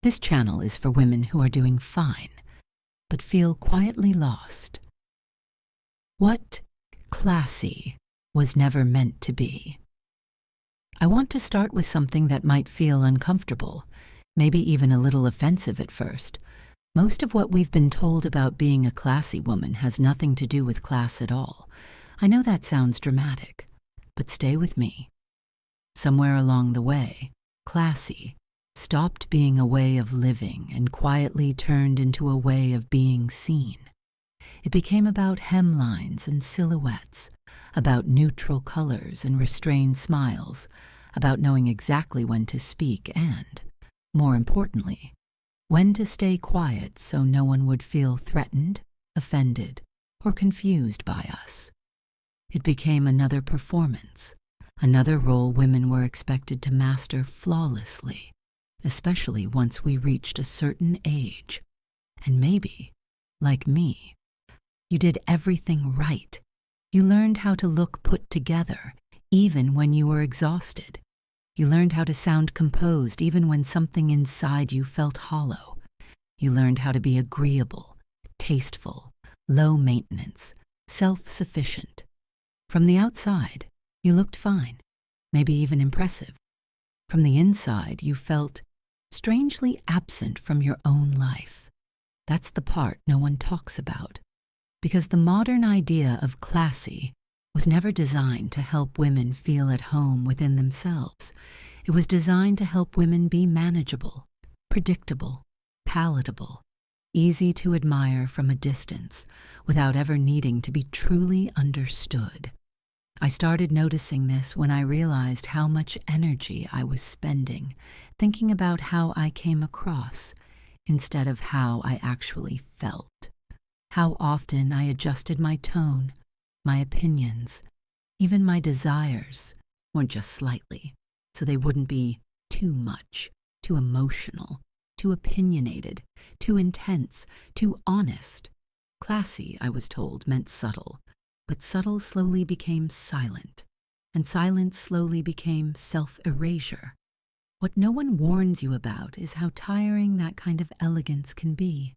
This channel is for women who are doing fine, but feel quietly lost. What classy was never meant to be. I want to start with something that might feel uncomfortable, maybe even a little offensive at first. Most of what we've been told about being a classy woman has nothing to do with class at all. I know that sounds dramatic, but stay with me. Somewhere along the way, classy stopped being a way of living and quietly turned into a way of being seen. It became about hemlines and silhouettes, about neutral colors and restrained smiles, about knowing exactly when to speak and, more importantly, when to stay quiet so no one would feel threatened, offended, or confused by us. It became another performance, another role women were expected to master flawlessly, especially once we reached a certain age. And maybe, like me, you did everything right. You learned how to look put together, even when you were exhausted. You learned how to sound composed, even when something inside you felt hollow. You learned how to be agreeable, tasteful, low maintenance, self-sufficient. From the outside, you looked fine, maybe even impressive. From the inside, you felt strangely absent from your own life. That's the part no one talks about, because the modern idea of classy was never designed to help women feel at home within themselves. It was designed to help women be manageable, predictable, palatable, easy to admire from a distance, without ever needing to be truly understood. I started noticing this when I realized how much energy I was spending thinking about how I came across instead of how I actually felt. How often I adjusted my tone, my opinions, even my desires, or just slightly, so they wouldn't be too much, too emotional, too opinionated, too intense, too honest. Classy, I was told, meant subtle, but subtle slowly became silent, and silence slowly became self-erasure. What no one warns you about is how tiring that kind of elegance can be.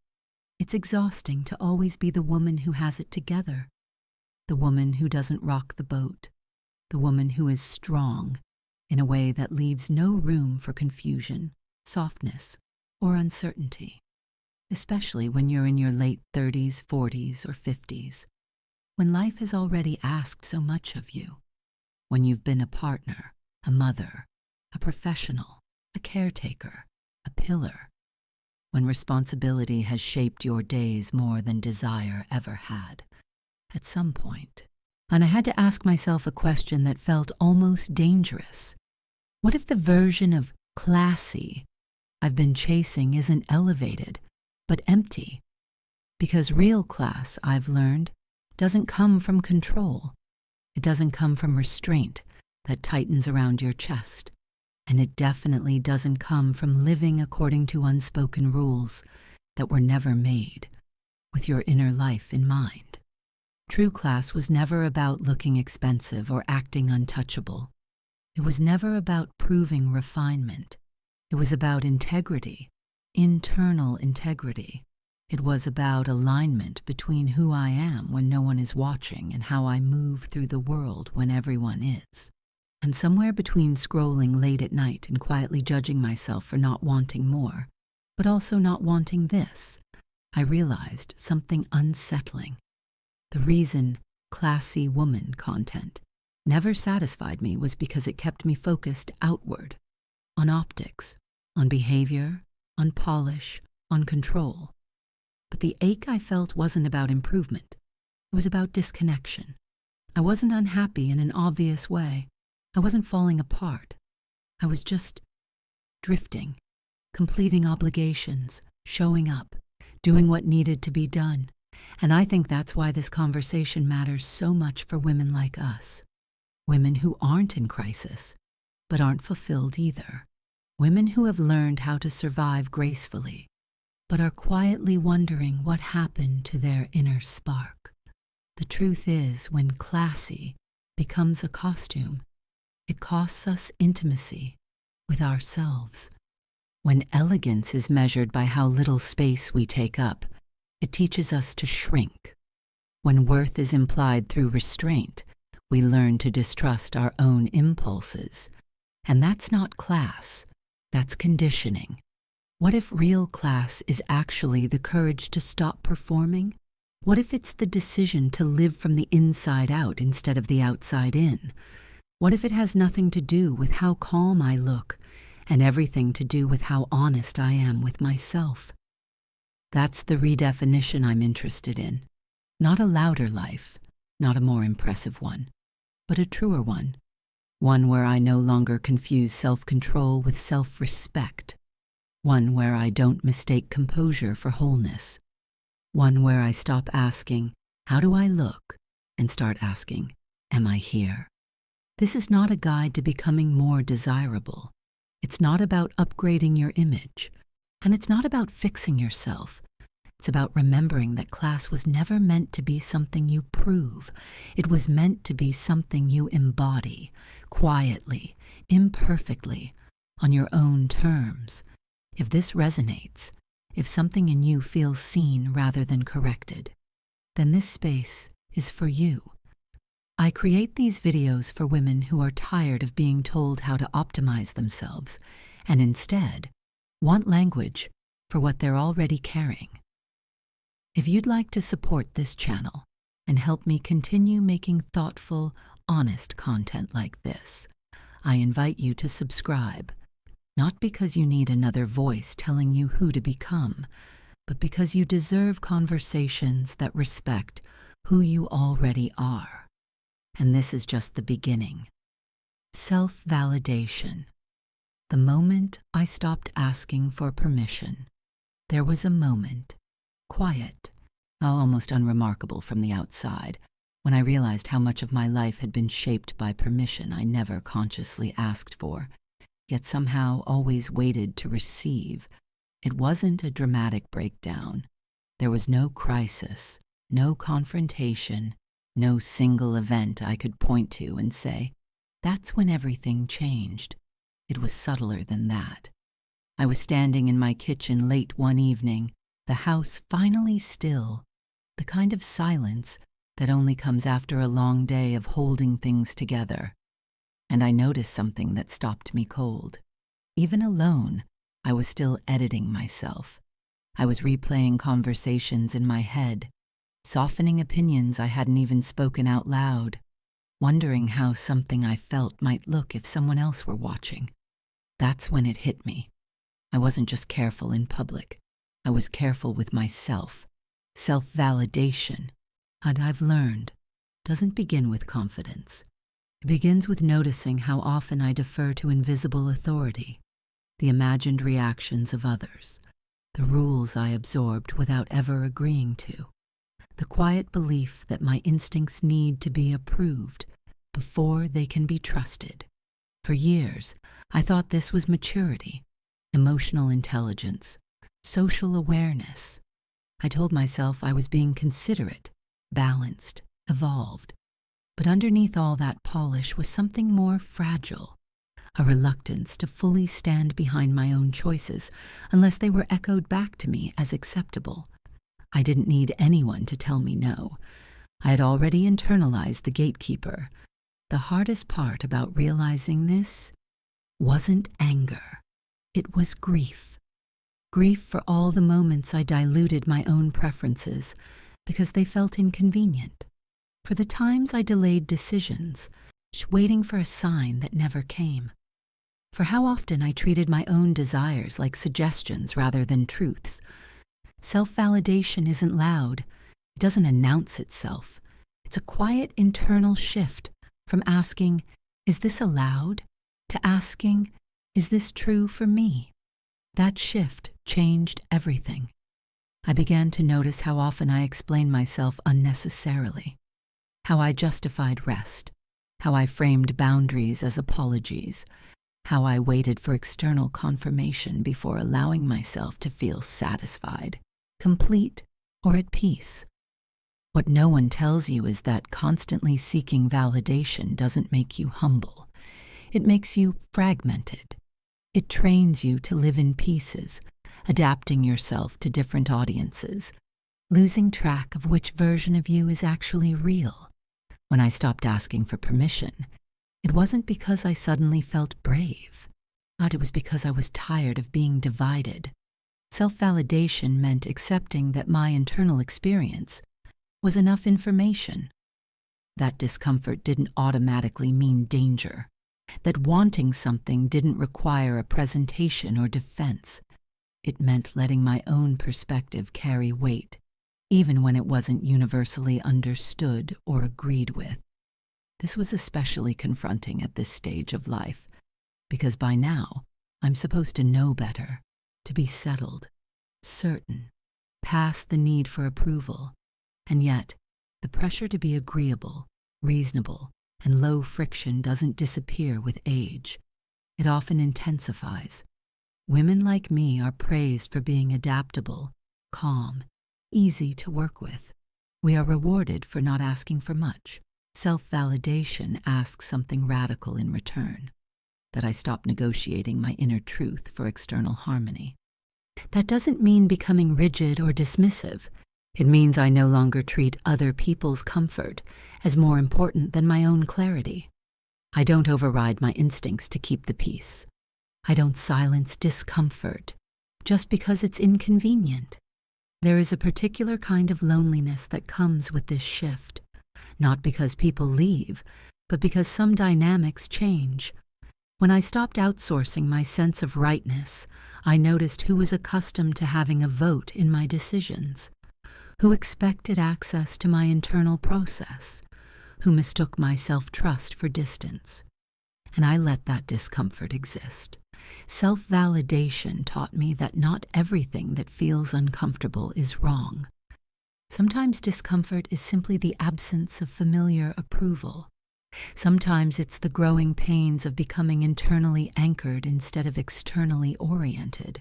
It's exhausting to always be the woman who has it together, the woman who doesn't rock the boat, the woman who is strong in a way that leaves no room for confusion, softness, or uncertainty, especially when you're in your late 30s, 40s, or 50s, when life has already asked so much of you, when you've been a partner, a mother, a professional, a caretaker, a pillar, when responsibility has shaped your days more than desire ever had, at some point. And I had to ask myself a question that felt almost dangerous. What if the version of classy I've been chasing isn't elevated, but empty? Because real class, I've learned, doesn't come from control. It doesn't come from restraint that tightens around your chest. And it definitely doesn't come from living according to unspoken rules that were never made, with your inner life in mind. True class was never about looking expensive or acting untouchable. It was never about proving refinement. It was about integrity, internal integrity. It was about alignment between who I am when no one is watching and how I move through the world when everyone is. And somewhere between scrolling late at night and quietly judging myself for not wanting more, but also not wanting this, I realized something unsettling. The reason classy woman content never satisfied me was because it kept me focused outward, on optics, on behavior, on polish, on control. But the ache I felt wasn't about improvement. It was about disconnection. I wasn't unhappy in an obvious way. I wasn't falling apart. I was just drifting, completing obligations, showing up, doing what needed to be done. And I think that's why this conversation matters so much for women like us. Women who aren't in crisis, but aren't fulfilled either. Women who have learned how to survive gracefully, but are quietly wondering what happened to their inner spark. The truth is, when classy becomes a costume, it costs us intimacy with ourselves. When elegance is measured by how little space we take up, it teaches us to shrink. When worth is implied through restraint, we learn to distrust our own impulses. And that's not class, that's conditioning. What if real class is actually the courage to stop performing? What if it's the decision to live from the inside out instead of the outside in? What if it has nothing to do with how calm I look and everything to do with how honest I am with myself? That's the redefinition I'm interested in. Not a louder life, not a more impressive one, but a truer one. One where I no longer confuse self-control with self-respect. One where I don't mistake composure for wholeness. One where I stop asking, "How do I look?" and start asking, "Am I here?" This is not a guide to becoming more desirable. It's not about upgrading your image, and it's not about fixing yourself. It's about remembering that class was never meant to be something you prove. It was meant to be something you embody, quietly, imperfectly, on your own terms. If this resonates, if something in you feels seen rather than corrected, then this space is for you. I create these videos for women who are tired of being told how to optimize themselves and instead want language for what they're already carrying. If you'd like to support this channel and help me continue making thoughtful, honest content like this, I invite you to subscribe, not because you need another voice telling you who to become, but because you deserve conversations that respect who you already are. And this is just the beginning. Self-validation. The moment I stopped asking for permission, there was a moment, quiet, almost unremarkable from the outside, when I realized how much of my life had been shaped by permission I never consciously asked for, yet somehow always waited to receive. It wasn't a dramatic breakdown. There was no crisis, no confrontation, no single event I could point to and say, "That's when everything changed." It was subtler than that. I was standing in my kitchen late one evening, the house finally still, the kind of silence that only comes after a long day of holding things together. And I noticed something that stopped me cold. Even alone, I was still editing myself. I was replaying conversations in my head, softening opinions I hadn't even spoken out loud, wondering how something I felt might look if someone else were watching. That's when it hit me. I wasn't just careful in public. I was careful with myself. Self-validation, and I've learned, doesn't begin with confidence. It begins with noticing how often I defer to invisible authority, the imagined reactions of others, the rules I absorbed without ever agreeing to, the quiet belief that my instincts need to be approved before they can be trusted. For years, I thought this was maturity, emotional intelligence, social awareness. I told myself I was being considerate, balanced, evolved. But underneath all that polish was something more fragile, a reluctance to fully stand behind my own choices unless they were echoed back to me as acceptable. I didn't need anyone to tell me no. I had already internalized the gatekeeper. The hardest part about realizing this wasn't anger. It was grief. Grief for all the moments I diluted my own preferences because they felt inconvenient. For the times I delayed decisions, waiting for a sign that never came. For how often I treated my own desires like suggestions rather than truths. Self-validation isn't loud. It doesn't announce itself. It's a quiet internal shift from asking, "Is this allowed?" to asking, "Is this true for me?" That shift changed everything. I began to notice how often I explained myself unnecessarily, how I justified rest, how I framed boundaries as apologies, how I waited for external confirmation before allowing myself to feel satisfied, complete, or at peace. What no one tells you is that constantly seeking validation doesn't make you humble. It makes you fragmented. It trains you to live in pieces, adapting yourself to different audiences, losing track of which version of you is actually real. When I stopped asking for permission, it wasn't because I suddenly felt brave, but it was because I was tired of being divided. Self-validation meant accepting that my internal experience was enough information. That discomfort didn't automatically mean danger, that wanting something didn't require a presentation or defense. It meant letting my own perspective carry weight, even when it wasn't universally understood or agreed with. This was especially confronting at this stage of life, because by now I'm supposed to know better, to be settled, certain, past the need for approval, and yet the pressure to be agreeable, reasonable, and low friction doesn't disappear with age. It often intensifies. Women like me are praised for being adaptable, calm, easy to work with. We are rewarded for not asking for much. Self-validation asks something radical in return, that I stop negotiating my inner truth for external harmony. That doesn't mean becoming rigid or dismissive. It means I no longer treat other people's comfort as more important than my own clarity. I don't override my instincts to keep the peace. I don't silence discomfort just because it's inconvenient. There is a particular kind of loneliness that comes with this shift, not because people leave, but because some dynamics change. When I stopped outsourcing my sense of rightness, I noticed who was accustomed to having a vote in my decisions, who expected access to my internal process, who mistook my self-trust for distance. And I let that discomfort exist. Self-validation taught me that not everything that feels uncomfortable is wrong. Sometimes discomfort is simply the absence of familiar approval. Sometimes it's the growing pains of becoming internally anchored instead of externally oriented.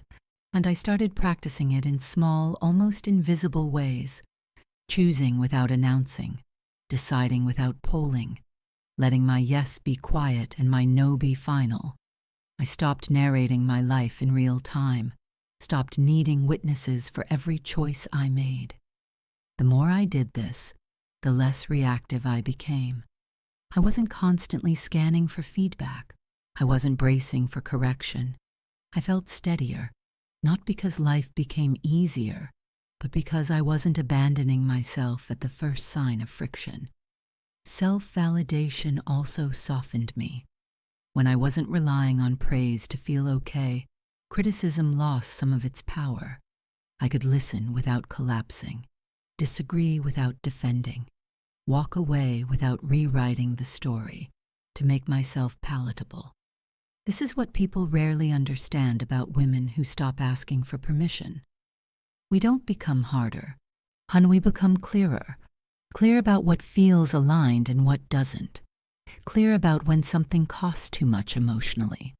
And I started practicing it in small, almost invisible ways, choosing without announcing, deciding without polling, letting my yes be quiet and my no be final. I stopped narrating my life in real time, stopped needing witnesses for every choice I made. The more I did this, the less reactive I became. I wasn't constantly scanning for feedback. I wasn't bracing for correction. I felt steadier, not because life became easier, but because I wasn't abandoning myself at the first sign of friction. Self-validation also softened me. When I wasn't relying on praise to feel okay, criticism lost some of its power. I could listen without collapsing, disagree without defending, walk away without rewriting the story to make myself palatable. This is what people rarely understand about women who stop asking for permission. We don't become harder. We become clearer. Clear about what feels aligned and what doesn't. Clear about when something costs too much emotionally.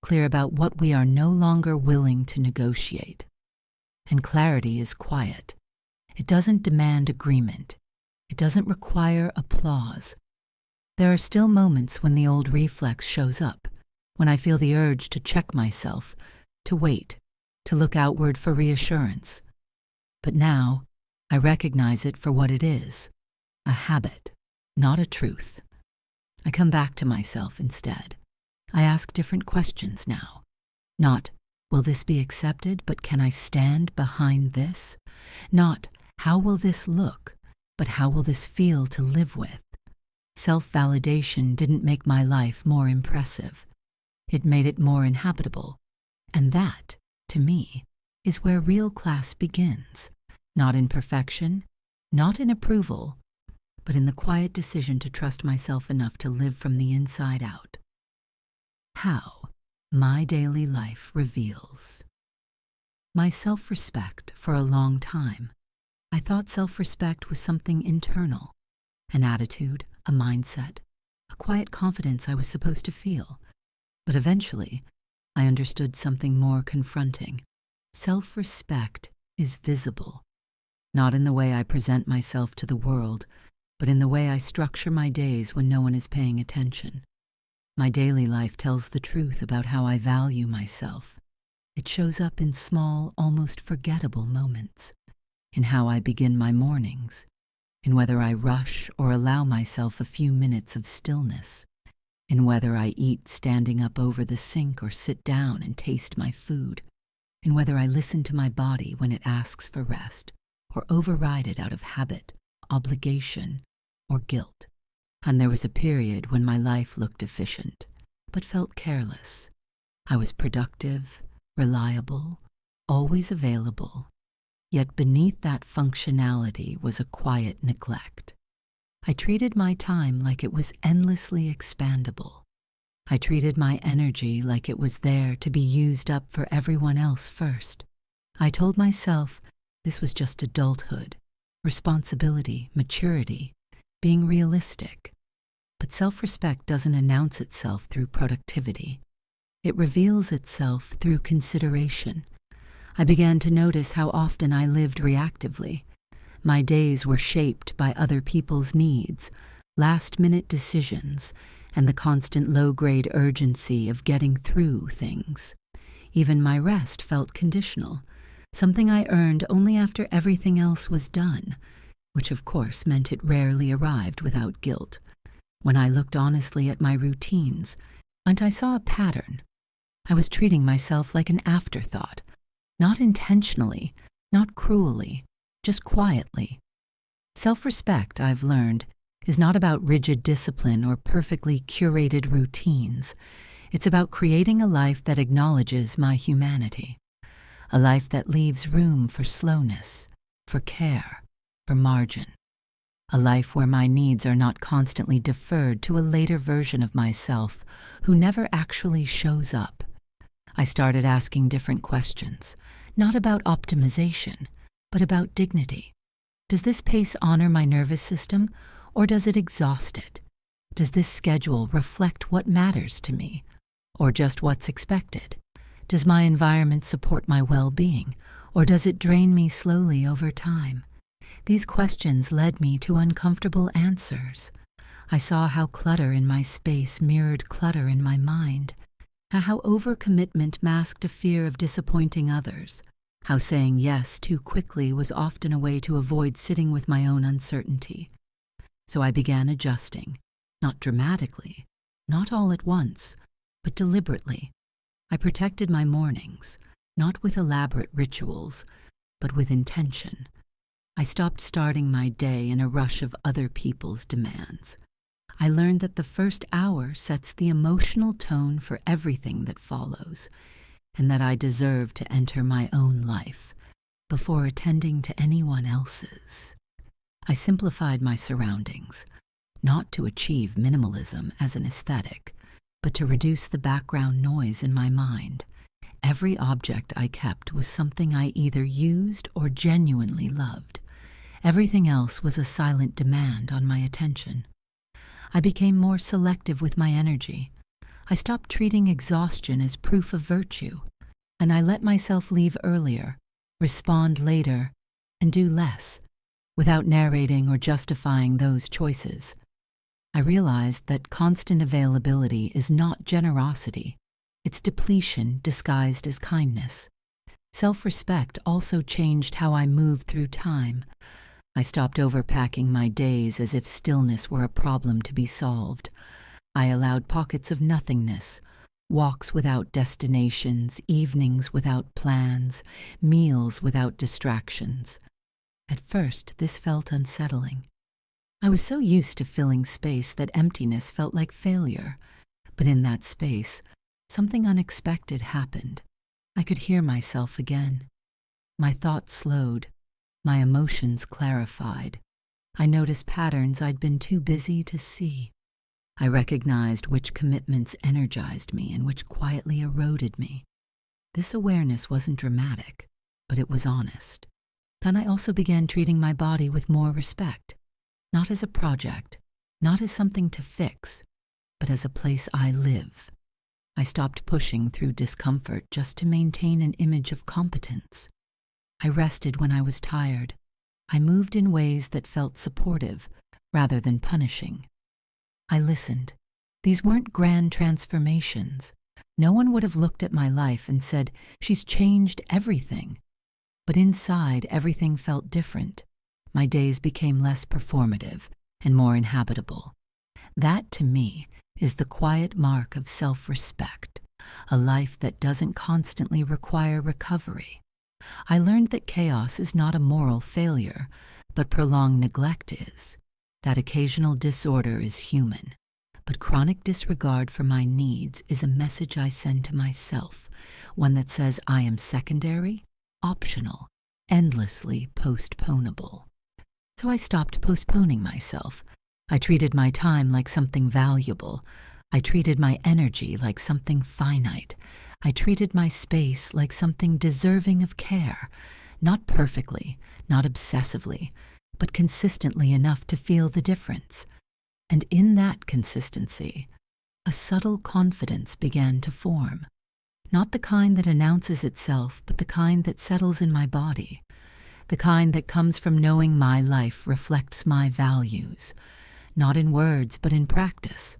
Clear about what we are no longer willing to negotiate. And clarity is quiet. It doesn't demand agreement. It doesn't require applause. There are still moments when the old reflex shows up, when I feel the urge to check myself, to wait, to look outward for reassurance. But now, I recognize it for what it is, a habit, not a truth. I come back to myself instead. I ask different questions now. Not, will this be accepted, but can I stand behind this? Not, how will this look, but how will this feel to live with? Self-validation didn't make my life more impressive. It made it more inhabitable. And that, to me, is where real class begins. Not in perfection, not in approval, but in the quiet decision to trust myself enough to live from the inside out. How my daily life reveals. My self-respect for a long time. I thought self-respect was something internal, an attitude, a mindset, a quiet confidence I was supposed to feel. But eventually, I understood something more confronting. Self-respect is visible, not in the way I present myself to the world, but in the way I structure my days when no one is paying attention. My daily life tells the truth about how I value myself. It shows up in small, almost forgettable moments, in how I begin my mornings, in whether I rush or allow myself a few minutes of stillness, in whether I eat standing up over the sink or sit down and taste my food, in whether I listen to my body when it asks for rest, or override it out of habit, obligation, or guilt. And there was a period when my life looked efficient, but felt careless. I was productive, reliable, always available, yet beneath that functionality was a quiet neglect. I treated my time like it was endlessly expandable. I treated my energy like it was there to be used up for everyone else first. I told myself this was just adulthood, responsibility, maturity, being realistic. But self-respect doesn't announce itself through productivity. It reveals itself through consideration. I began to notice how often I lived reactively. My days were shaped by other people's needs, last-minute decisions, and the constant low-grade urgency of getting through things. Even my rest felt conditional, something I earned only after everything else was done, which of course meant it rarely arrived without guilt. When I looked honestly at my routines, and I saw a pattern. I was treating myself like an afterthought, not intentionally, not cruelly, just quietly. Self-respect, I've learned, is not about rigid discipline or perfectly curated routines. It's about creating a life that acknowledges my humanity, a life that leaves room for slowness, for care, for margin, a life where my needs are not constantly deferred to a later version of myself who never actually shows up. I started asking different questions, not about optimization, but about dignity. Does this pace honor my nervous system, or does it exhaust it? Does this schedule reflect what matters to me, or just what's expected? Does my environment support my well-being, or does it drain me slowly over time? These questions led me to uncomfortable answers. I saw how clutter in my space mirrored clutter in my mind, how overcommitment masked a fear of disappointing others, how saying yes too quickly was often a way to avoid sitting with my own uncertainty. So I began adjusting, not dramatically, not all at once, but deliberately. I protected my mornings, not with elaborate rituals, but with intention. I stopped starting my day in a rush of other people's demands. I learned that the first hour sets the emotional tone for everything that follows, and that I deserve to enter my own life before attending to anyone else's. I simplified my surroundings, not to achieve minimalism as an aesthetic, but to reduce the background noise in my mind. Every object I kept was something I either used or genuinely loved. Everything else was a silent demand on my attention. I became more selective with my energy. I stopped treating exhaustion as proof of virtue, and I let myself leave earlier, respond later, and do less, without narrating or justifying those choices. I realized that constant availability is not generosity. It's depletion disguised as kindness. Self-respect also changed how I moved through time. I stopped overpacking my days as if stillness were a problem to be solved. I allowed pockets of nothingness, walks without destinations, evenings without plans, meals without distractions. At first, this felt unsettling. I was so used to filling space that emptiness felt like failure. But in that space, something unexpected happened. I could hear myself again. My thoughts slowed. My emotions clarified. I noticed patterns I'd been too busy to see. I recognized which commitments energized me and which quietly eroded me. This awareness wasn't dramatic, but it was honest. Then I also began treating my body with more respect, not as a project, not as something to fix, but as a place I live. I stopped pushing through discomfort just to maintain an image of competence. I rested when I was tired. I moved in ways that felt supportive rather than punishing. I listened, These weren't grand transformations. No one would have looked at my life and said, "She's changed everything." But inside, everything felt different. My days became less performative and more inhabitable. That, to me, is the quiet mark of self-respect, a life that doesn't constantly require recovery. I learned that chaos is not a moral failure, but prolonged neglect is. That occasional disorder is human, but chronic disregard for my needs is a message I send to myself, one that says I am secondary, optional, endlessly postponable. So I stopped postponing myself. I treated my time like something valuable. I treated my energy like something finite. I treated my space like something deserving of care, not perfectly, not obsessively, but consistently enough to feel the difference. And in that consistency, a subtle confidence began to form. Not the kind that announces itself, but the kind that settles in my body. The kind that comes from knowing my life reflects my values, not in words, but in practice.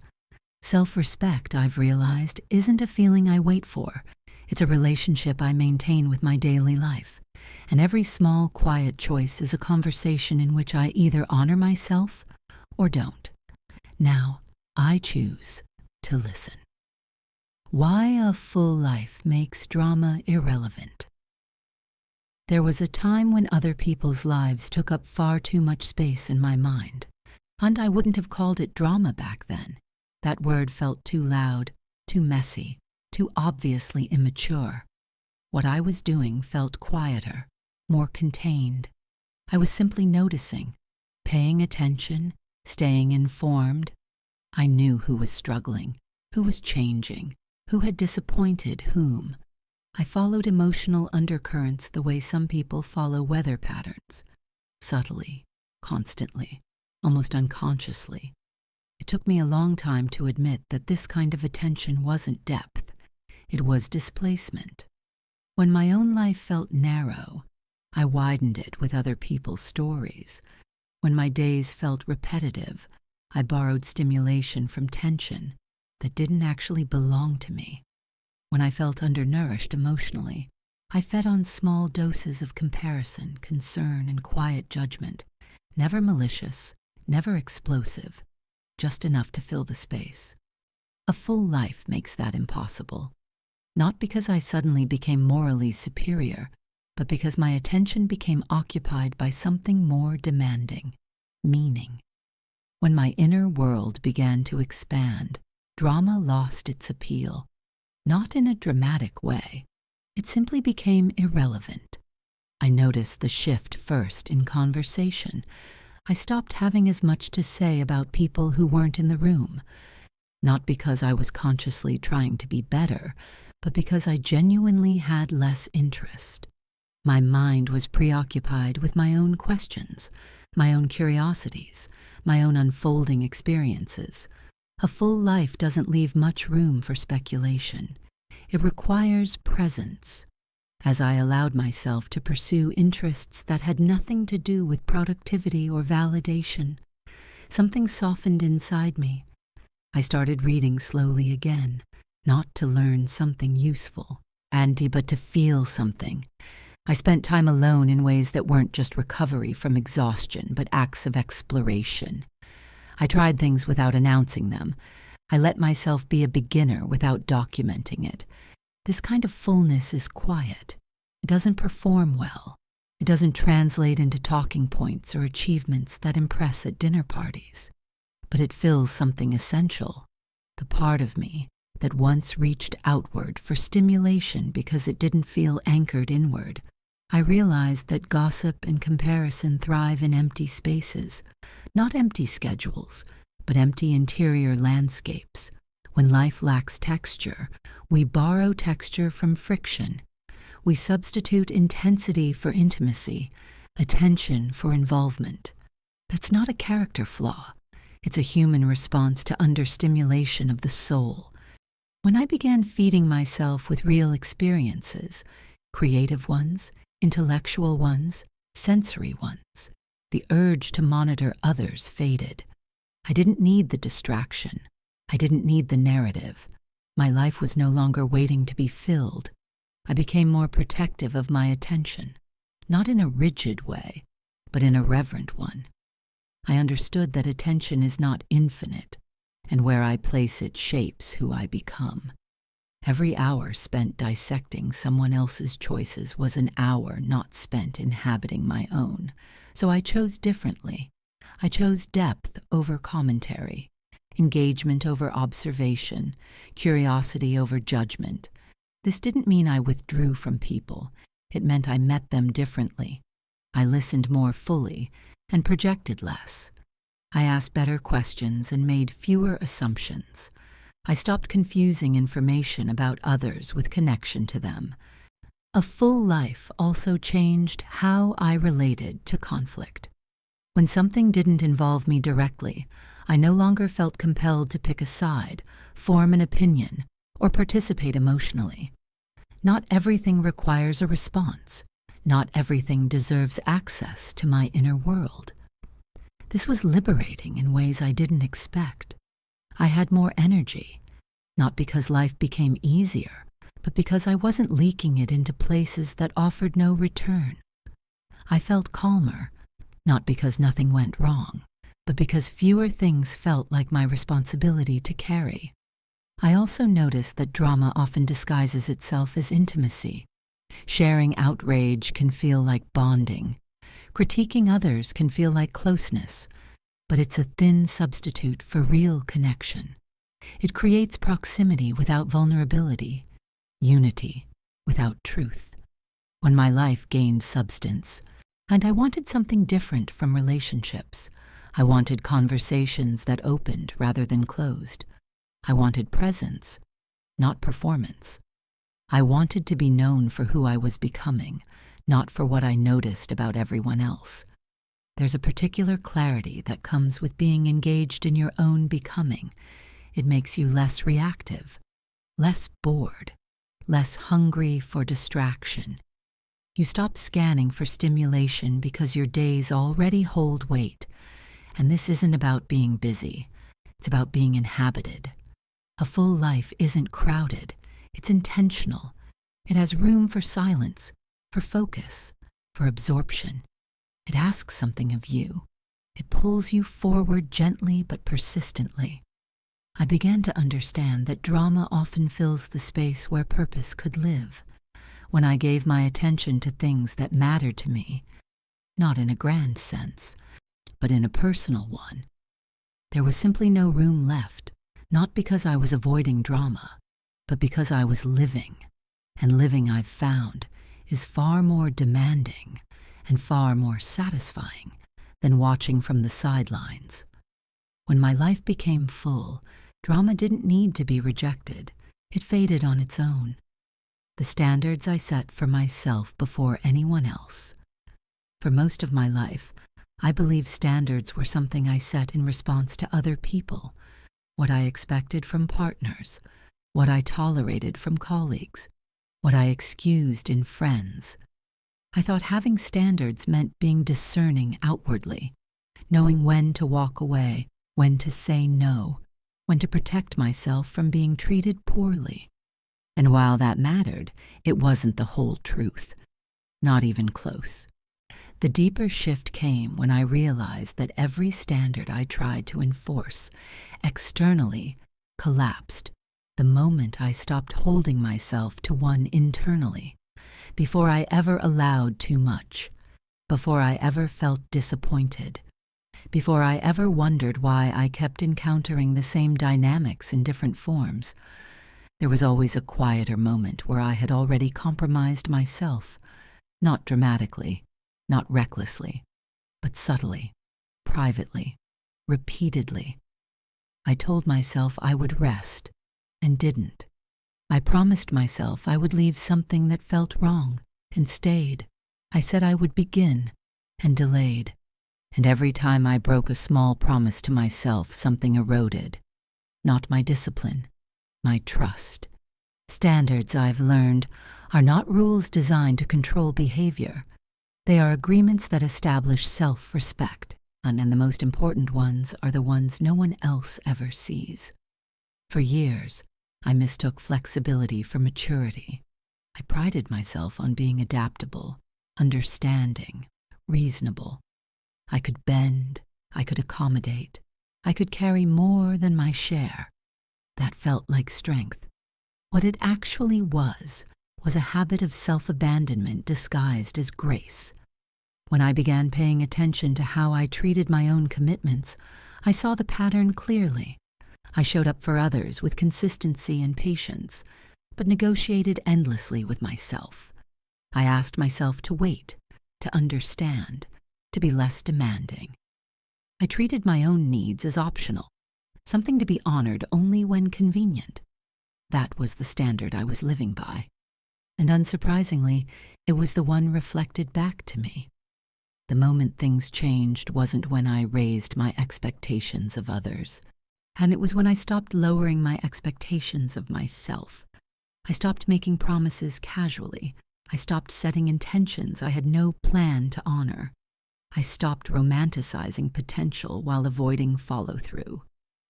Self-respect, I've realized, isn't a feeling I wait for. It's a relationship I maintain with my daily life. And every small, quiet choice is a conversation in which I either honor myself or don't. Now, I choose to listen. Why a full life makes drama irrelevant. There was a time when other people's lives took up far too much space in my mind. And I wouldn't have called it drama back then. That word felt too loud, too messy, too obviously immature. What I was doing felt quieter, more contained. I was simply noticing, paying attention, staying informed. I knew who was struggling, who was changing, who had disappointed whom. I followed emotional undercurrents the way some people follow weather patterns, subtly, constantly, almost unconsciously. It took me a long time to admit that this kind of attention wasn't depth, it was displacement. When my own life felt narrow, I widened it with other people's stories. When my days felt repetitive, I borrowed stimulation from tension that didn't actually belong to me. When I felt undernourished emotionally, I fed on small doses of comparison, concern, and quiet judgment, never malicious, never explosive, just enough to fill the space. A full life makes that impossible. Not because I suddenly became morally superior, but because my attention became occupied by something more demanding, meaning. When my inner world began to expand, drama lost its appeal. Not in a dramatic way. It simply became irrelevant. I noticed the shift first in conversation. I stopped having as much to say about people who weren't in the room. Not because I was consciously trying to be better, but because I genuinely had less interest. My mind was preoccupied with my own questions, my own curiosities, my own unfolding experiences. A full life doesn't leave much room for speculation. It requires presence. As I allowed myself to pursue interests that had nothing to do with productivity or validation, something softened inside me. I started reading slowly again, not to learn something useful, but to feel something. I spent time alone in ways that weren't just recovery from exhaustion, but acts of exploration. I tried things without announcing them. I let myself be a beginner without documenting it. This kind of fullness is quiet. It doesn't perform well. It doesn't translate into talking points or achievements that impress at dinner parties. But it fills something essential, the part of me that once reached outward for stimulation because it didn't feel anchored inward. I realized that gossip and comparison thrive in empty spaces, not empty schedules, but empty interior landscapes. When life lacks texture, we borrow texture from friction. We substitute intensity for intimacy, attention for involvement. That's not a character flaw. It's a human response to understimulation of the soul. When I began feeding myself with real experiences, creative ones, intellectual ones, sensory ones, the urge to monitor others faded. I didn't need the distraction. I didn't need the narrative. My life was no longer waiting to be filled. I became more protective of my attention, not in a rigid way, but in a reverent one. I understood that attention is not infinite, and where I place it shapes who I become. Every hour spent dissecting someone else's choices was an hour not spent inhabiting my own, so I chose differently. I chose depth over commentary, engagement over observation, curiosity over judgment. This didn't mean I withdrew from people. It meant I met them differently. I listened more fully and projected less. I asked better questions and made fewer assumptions. I stopped confusing information about others with connection to them. A full life also changed how I related to conflict. When something didn't involve me directly, I no longer felt compelled to pick a side, form an opinion, or participate emotionally. Not everything requires a response. Not everything deserves access to my inner world. This was liberating in ways I didn't expect. I had more energy, not because life became easier, but because I wasn't leaking it into places that offered no return. I felt calmer, not because nothing went wrong, but because fewer things felt like my responsibility to carry. I also noticed that drama often disguises itself as intimacy. Sharing outrage can feel like bonding. Critiquing others can feel like closeness, but it's a thin substitute for real connection. It creates proximity without vulnerability, unity without truth. When my life gained substance, and I wanted something different from relationships. I wanted conversations that opened rather than closed. I wanted presence, not performance. I wanted to be known for who I was becoming, not for what I noticed about everyone else. There's a particular clarity that comes with being engaged in your own becoming. It makes you less reactive, less bored, less hungry for distraction. You stop scanning for stimulation because your days already hold weight. And this isn't about being busy. It's about being inhabited. A full life isn't crowded. It's intentional. It has room for silence, for focus, for absorption. It asks something of you. It pulls you forward gently but persistently. I began to understand that drama often fills the space where purpose could live. When I gave my attention to things that mattered to me, not in a grand sense, but in a personal one, there was simply no room left, not because I was avoiding drama, but because I was living. And living, I've found, is far more demanding and far more satisfying than watching from the sidelines. When my life became full, drama didn't need to be rejected. It faded on its own. The standards I set for myself before anyone else. For most of my life, I believe standards were something I set in response to other people, what I expected from partners, what I tolerated from colleagues, what I excused in friends. I thought having standards meant being discerning outwardly, knowing when to walk away, when to say no, when to protect myself from being treated poorly. And while that mattered, it wasn't the whole truth, not even close. The deeper shift came when I realized that every standard I tried to enforce externally collapsed the moment I stopped holding myself to one internally, before I ever allowed too much, before I ever felt disappointed, before I ever wondered why I kept encountering the same dynamics in different forms. There was always a quieter moment where I had already compromised myself, not dramatically, not recklessly, but subtly, privately, repeatedly. I told myself I would rest, and didn't. I promised myself I would leave something that felt wrong, and stayed. I said I would begin, and delayed. And every time I broke a small promise to myself, something eroded. Not my discipline, my trust. Standards, I've learned, are not rules designed to control behavior. They are agreements that establish self-respect, and the most important ones are the ones no one else ever sees. For years, I mistook flexibility for maturity. I prided myself on being adaptable, understanding, reasonable. I could bend, I could accommodate, I could carry more than my share. That felt like strength. What it actually was a habit of self-abandonment disguised as grace. When I began paying attention to how I treated my own commitments, I saw the pattern clearly. I showed up for others with consistency and patience, but negotiated endlessly with myself. I asked myself to wait, to understand, to be less demanding. I treated my own needs as optional, something to be honored only when convenient. That was the standard I was living by. And unsurprisingly, it was the one reflected back to me. The moment things changed wasn't when I raised my expectations of others, and it was when I stopped lowering my expectations of myself. I stopped making promises casually. I stopped setting intentions I had no plan to honor. I stopped romanticizing potential while avoiding follow-through.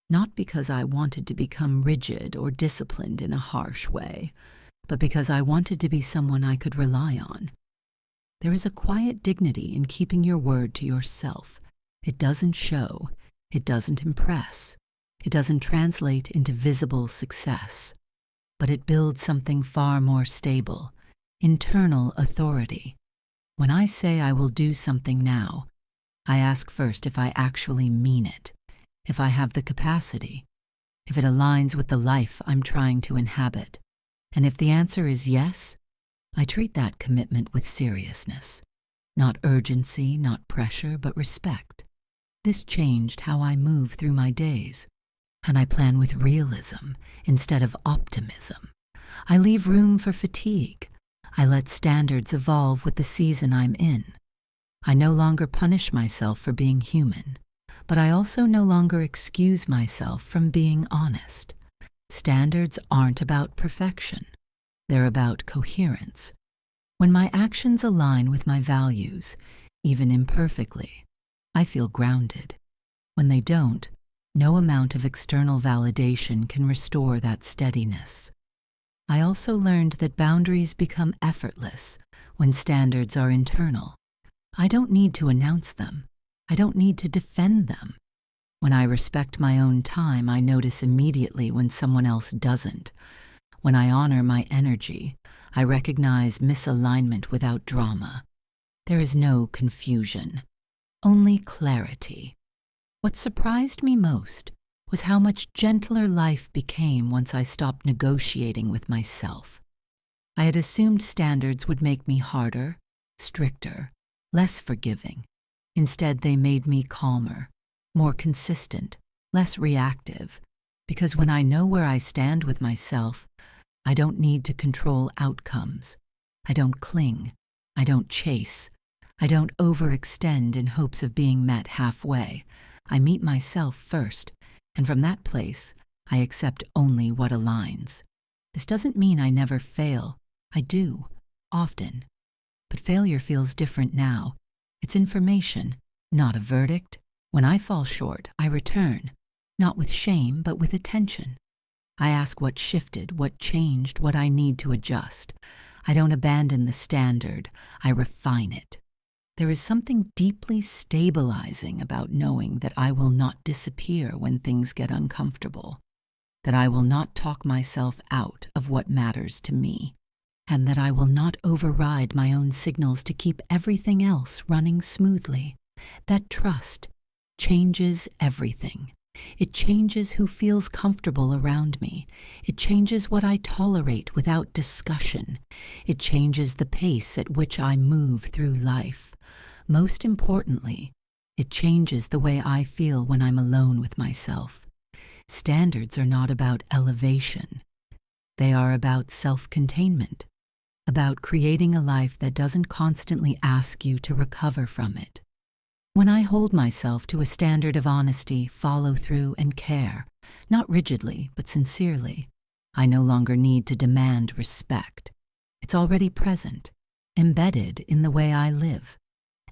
Not because I wanted to become rigid or disciplined in a harsh way, but because I wanted to be someone I could rely on. There is a quiet dignity in keeping your word to yourself. It doesn't show. It doesn't impress. It doesn't translate into visible success. But it builds something far more stable, internal authority. When I say I will do something now, I ask first if I actually mean it, if I have the capacity, if it aligns with the life I'm trying to inhabit. And if the answer is yes, I treat that commitment with seriousness. Not urgency, not pressure, but respect. This changed how I move through my days, and I plan with realism instead of optimism. I leave room for fatigue. I let standards evolve with the season I'm in. I no longer punish myself for being human, but I also no longer excuse myself from being honest. Standards aren't about perfection. They're about coherence. When my actions align with my values, even imperfectly, I feel grounded. When they don't, no amount of external validation can restore that steadiness. I also learned that boundaries become effortless when standards are internal. I don't need to announce them. I don't need to defend them. When I respect my own time, I notice immediately when someone else doesn't. When I honor my energy, I recognize misalignment without drama. There is no confusion, only clarity. What surprised me most was how much gentler life became once I stopped negotiating with myself. I had assumed standards would make me harder, stricter, less forgiving. Instead, they made me calmer, more consistent, less reactive, because when I know where I stand with myself, I don't need to control outcomes. I don't cling. I don't chase. I don't overextend in hopes of being met halfway. I meet myself first, and from that place, I accept only what aligns. This doesn't mean I never fail. I do, often. But failure feels different now. It's information, not a verdict. When I fall short, I return, not with shame, but with attention. I ask what shifted, what changed, what I need to adjust. I don't abandon the standard, I refine it. There is something deeply stabilizing about knowing that I will not disappear when things get uncomfortable, that I will not talk myself out of what matters to me, and that I will not override my own signals to keep everything else running smoothly. That trust changes everything. It changes who feels comfortable around me. It changes what I tolerate without discussion. It changes the pace at which I move through life. Most importantly, it changes the way I feel when I'm alone with myself. Standards are not about elevation. They are about self-containment, about creating a life that doesn't constantly ask you to recover from it. When I hold myself to a standard of honesty, follow-through, and care, not rigidly, but sincerely, I no longer need to demand respect. It's already present, embedded in the way I live.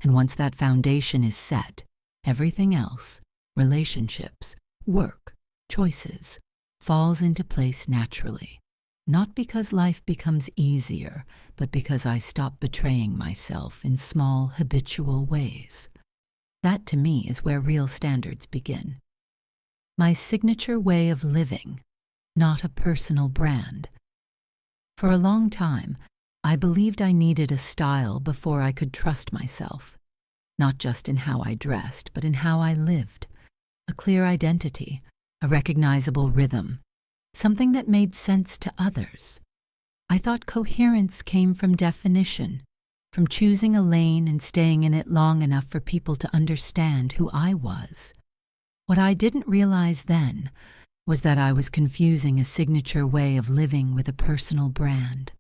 And once that foundation is set, everything else, relationships, work, choices, falls into place naturally, not because life becomes easier, but because I stop betraying myself in small, habitual ways. That, to me, is where real standards begin. My signature way of living, not a personal brand. For a long time, I believed I needed a style before I could trust myself, not just in how I dressed, but in how I lived. A clear identity, a recognizable rhythm, something that made sense to others. I thought coherence came from definition, from choosing a lane and staying in it long enough for people to understand who I was. What I didn't realize then was that I was confusing a signature way of living with a personal brand.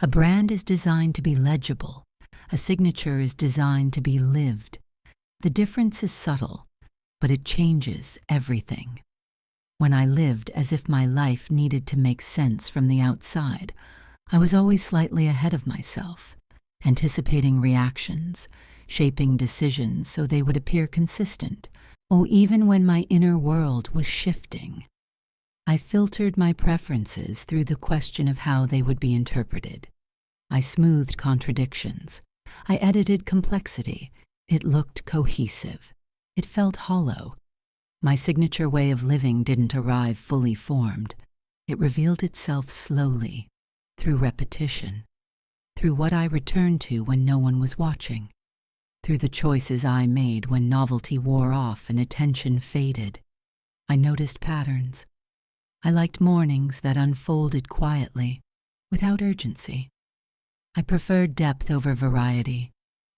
A brand is designed to be legible. A signature is designed to be lived. The difference is subtle, but it changes everything. When I lived as if my life needed to make sense from the outside, I was always slightly ahead of myself, anticipating reactions, shaping decisions so they would appear consistent. Oh, even when my inner world was shifting. I filtered my preferences through the question of how they would be interpreted. I smoothed contradictions. I edited complexity. It looked cohesive. It felt hollow. My signature way of living didn't arrive fully formed. It revealed itself slowly, through repetition, through what I returned to when no one was watching, through the choices I made when novelty wore off and attention faded. I noticed patterns. I liked mornings that unfolded quietly, without urgency. I preferred depth over variety,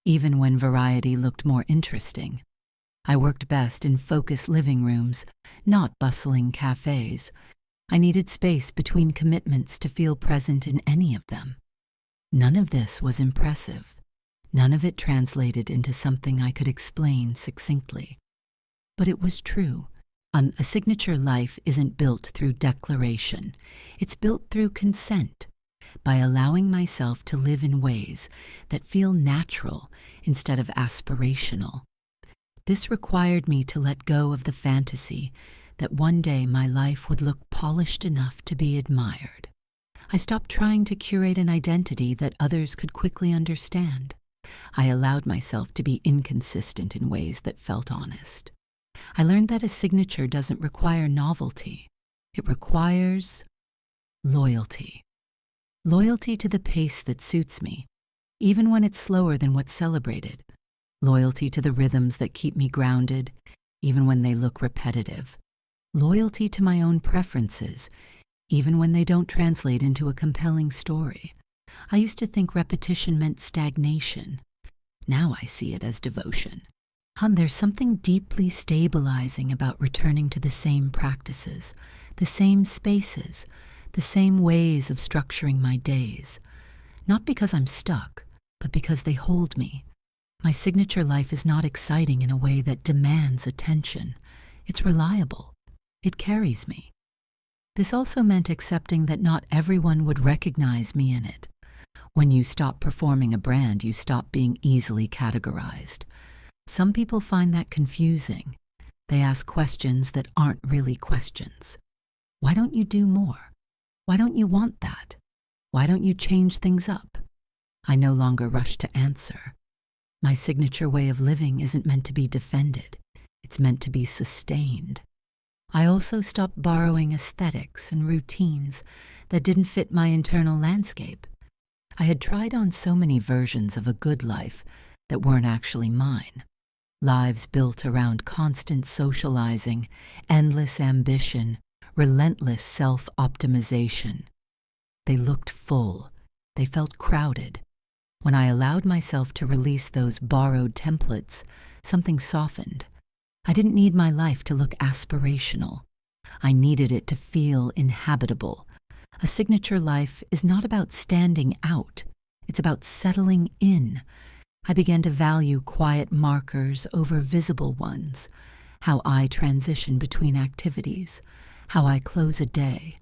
even when variety looked more interesting. I worked best in focused living rooms, not bustling cafes. I needed space between commitments to feel present in any of them. None of this was impressive. None of it translated into something I could explain succinctly. But it was true. A signature life isn't built through declaration. It's built through consent, by allowing myself to live in ways that feel natural instead of aspirational. This required me to let go of the fantasy that one day my life would look polished enough to be admired. I stopped trying to curate an identity that others could quickly understand. I allowed myself to be inconsistent in ways that felt honest. I learned that a signature doesn't require novelty. It requires loyalty. Loyalty to the pace that suits me, even when it's slower than what's celebrated. Loyalty to the rhythms that keep me grounded, even when they look repetitive. Loyalty to my own preferences, even when they don't translate into a compelling story. I used to think repetition meant stagnation. Now I see it as devotion. There's something deeply stabilizing about returning to the same practices, the same spaces, the same ways of structuring my days. Not because I'm stuck, but because they hold me. My signature life is not exciting in a way that demands attention. It's reliable. It carries me. This also meant accepting that not everyone would recognize me in it. When you stop performing a brand, you stop being easily categorized. Some people find that confusing. They ask questions that aren't really questions. Why don't you do more? Why don't you want that? Why don't you change things up? I no longer rush to answer. My signature way of living isn't meant to be defended. It's meant to be sustained. I also stopped borrowing aesthetics and routines that didn't fit my internal landscape. I had tried on so many versions of a good life that weren't actually mine. Lives built around constant socializing, endless ambition, relentless self-optimization. They looked full. They felt crowded. When I allowed myself to release those borrowed templates, something softened. I didn't need my life to look aspirational. I needed it to feel inhabitable. A signature life is not about standing out. It's about settling in. I began to value quiet markers over visible ones, how I transition between activities, how I close a day,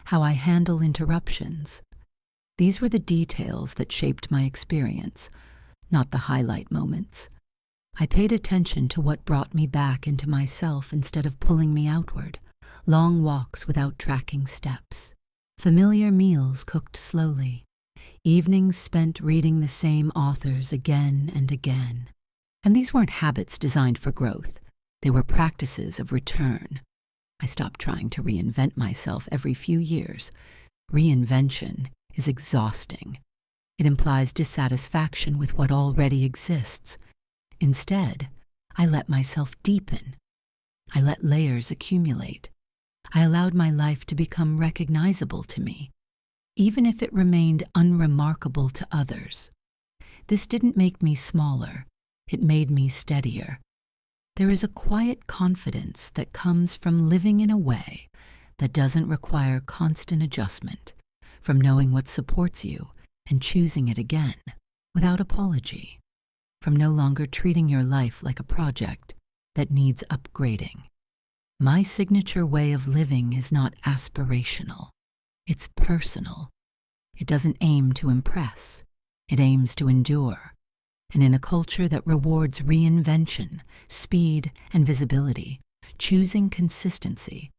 how I handle interruptions. These were the details that shaped my experience, not the highlight moments. I paid attention to what brought me back into myself instead of pulling me outward, long walks without tracking steps, familiar meals cooked slowly, evenings spent reading the same authors again and again. And these weren't habits designed for growth. They were practices of return. I stopped trying to reinvent myself every few years. Reinvention is exhausting. It implies dissatisfaction with what already exists. Instead, I let myself deepen. I let layers accumulate. I allowed my life to become recognizable to me, even if it remained unremarkable to others. This didn't make me smaller. It made me steadier. There is a quiet confidence that comes from living in a way that doesn't require constant adjustment, from knowing what supports you and choosing it again without apology, from no longer treating your life like a project that needs upgrading. My signature way of living is not aspirational. It's personal. It doesn't aim to impress. It aims to endure. And in a culture that rewards reinvention, speed, and visibility, choosing consistency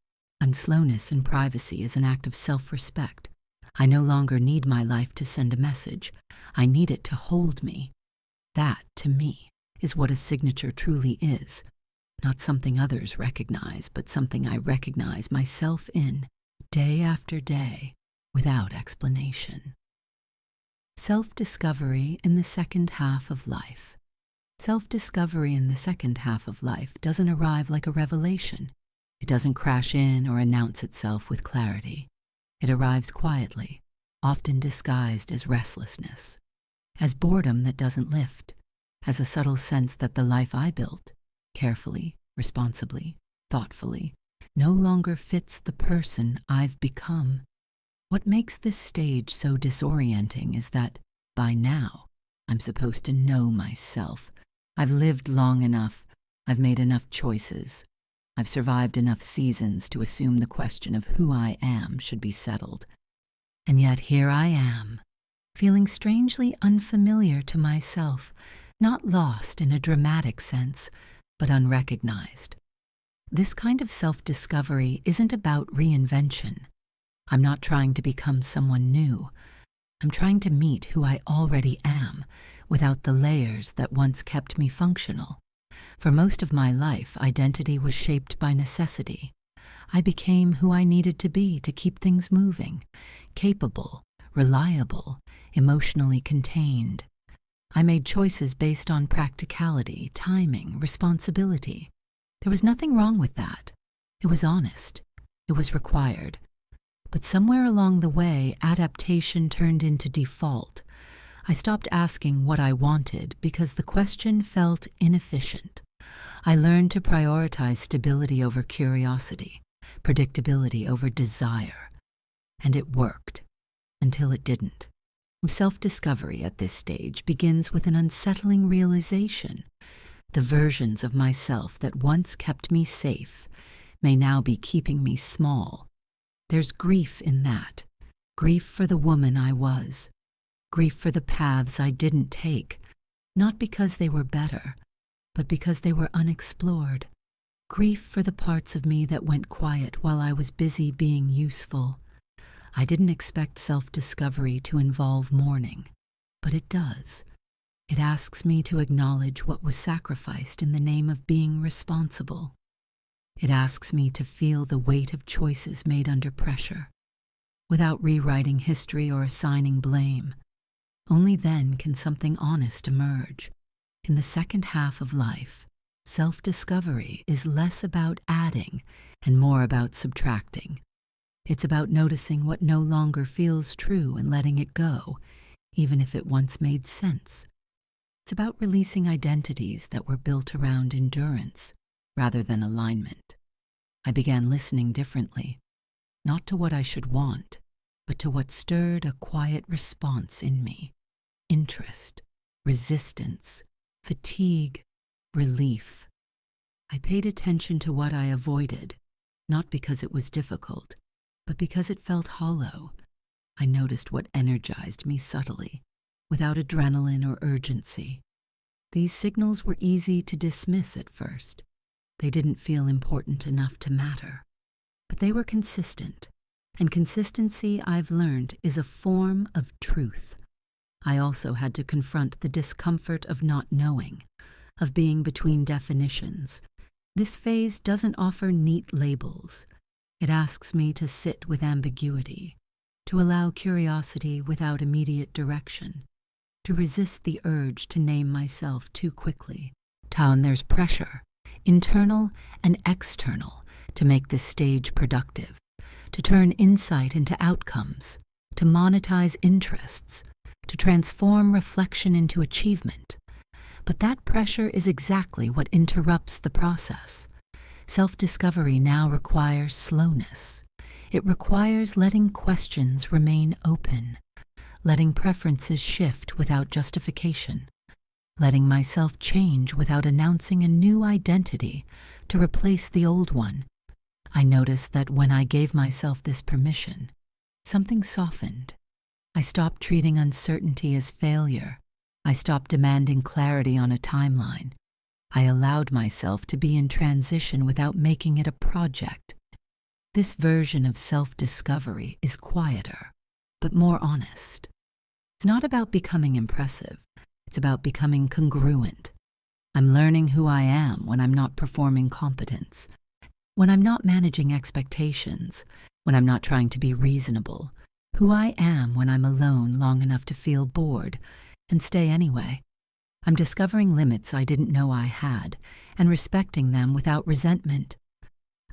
and slowness and privacy is an act of self-respect. I no longer need my life to send a message. I need it to hold me. That, to me, is what a signature truly is. Not something others recognize, but something I recognize myself in, day after day, without explanation. Self-discovery in the second half of life. Self-discovery in the second half of life doesn't arrive like a revelation. It doesn't crash in or announce itself with clarity. It arrives quietly, often disguised as restlessness, as boredom that doesn't lift, as a subtle sense that the life I built, carefully, responsibly, thoughtfully, no longer fits the person I've become. What makes this stage so disorienting is that, by now, I'm supposed to know myself. I've lived long enough. I've made enough choices. I've survived enough seasons to assume the question of who I am should be settled. And yet here I am, feeling strangely unfamiliar to myself, not lost in a dramatic sense, but unrecognized. This kind of self-discovery isn't about reinvention. I'm not trying to become someone new. I'm trying to meet who I already am, without the layers that once kept me functional. For most of my life, identity was shaped by necessity. I became who I needed to be to keep things moving, capable, reliable, emotionally contained. I made choices based on practicality, timing, responsibility. There was nothing wrong with that. It was honest. It was required. But somewhere along the way, adaptation turned into default. I stopped asking what I wanted because the question felt inefficient. I learned to prioritize stability over curiosity, predictability over desire. And it worked, until it didn't. Self-discovery at this stage begins with an unsettling realization. The versions of myself that once kept me safe may now be keeping me small. There's grief in that. Grief for the woman I was. Grief for the paths I didn't take, not because they were better, but because they were unexplored. Grief for the parts of me that went quiet while I was busy being useful. I didn't expect self-discovery to involve mourning, but it does. It asks me to acknowledge what was sacrificed in the name of being responsible. It asks me to feel the weight of choices made under pressure, without rewriting history or assigning blame. Only then can something honest emerge. In the second half of life, self-discovery is less about adding and more about subtracting. It's about noticing what no longer feels true and letting it go, even if it once made sense. It's about releasing identities that were built around endurance rather than alignment. I began listening differently, not to what I should want, but to what stirred a quiet response in me. Interest, resistance, fatigue, relief. I paid attention to what I avoided, not because it was difficult, but because it felt hollow. I noticed what energized me subtly, without adrenaline or urgency. These signals were easy to dismiss at first. They didn't feel important enough to matter. but they were consistent, and consistency, I've learned, is a form of truth. I also had to confront the discomfort of not knowing, of being between definitions. This phase doesn't offer neat labels. It asks me to sit with ambiguity, to allow curiosity without immediate direction, to resist the urge to name myself too quickly. And there's pressure, internal and external, to make this stage productive, to turn insight into outcomes, to monetize interests, to transform reflection into achievement. But that pressure is exactly what interrupts the process. Self-discovery now requires slowness. It requires letting questions remain open, letting preferences shift without justification, letting myself change without announcing a new identity to replace the old one. I noticed that when I gave myself this permission, something softened. I stopped treating uncertainty as failure. I stopped demanding clarity on a timeline. I allowed myself to be in transition without making it a project. This version of self-discovery is quieter, but more honest. It's not about becoming impressive. It's about becoming congruent. I'm learning who I am when I'm not performing competence, when I'm not managing expectations, when I'm not trying to be reasonable, who I am when I'm alone long enough to feel bored and stay anyway. I'm discovering limits I didn't know I had and respecting them without resentment.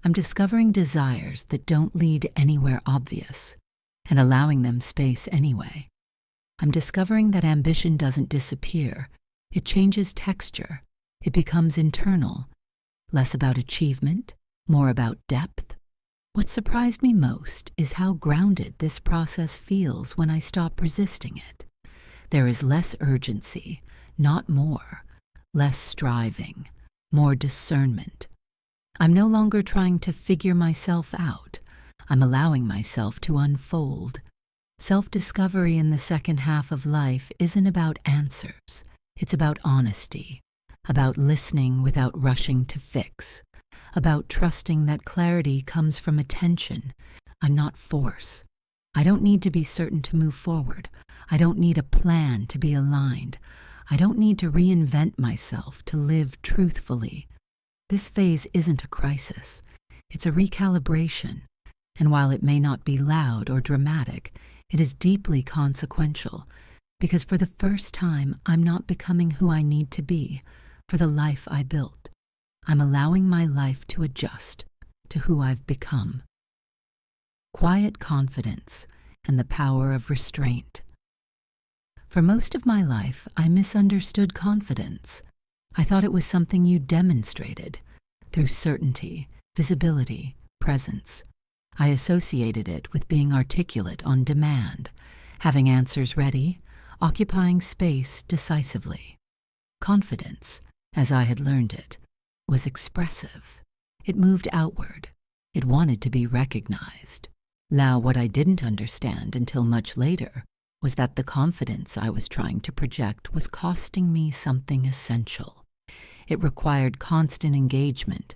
I'm discovering desires that don't lead anywhere obvious and allowing them space anyway. I'm discovering that ambition doesn't disappear. It changes texture. It becomes internal, less about achievement, more about depth. What surprised me most is how grounded this process feels when I stop resisting it. There is less urgency, not more, less striving, more discernment. I'm no longer trying to figure myself out. I'm allowing myself to unfold. Self-discovery in the second half of life isn't about answers. It's about honesty, about listening without rushing to fix, about trusting that clarity comes from attention and not force. I don't need to be certain to move forward. I don't need a plan to be aligned. I don't need to reinvent myself to live truthfully. This phase isn't a crisis. It's a recalibration. And while it may not be loud or dramatic, it is deeply consequential, because for the first time, I'm not becoming who I need to be for the life I built. I'm allowing my life to adjust to who I've become. Quiet confidence and the power of restraint. For most of my life, I misunderstood confidence. I thought it was something you demonstrated through certainty, visibility, presence. I associated it with being articulate on demand, having answers ready, occupying space decisively. Confidence, as I had learned it, was expressive. It moved outward. It wanted to be recognized. Now, what I didn't understand until much later was that the confidence I was trying to project was costing me something essential. It required constant engagement,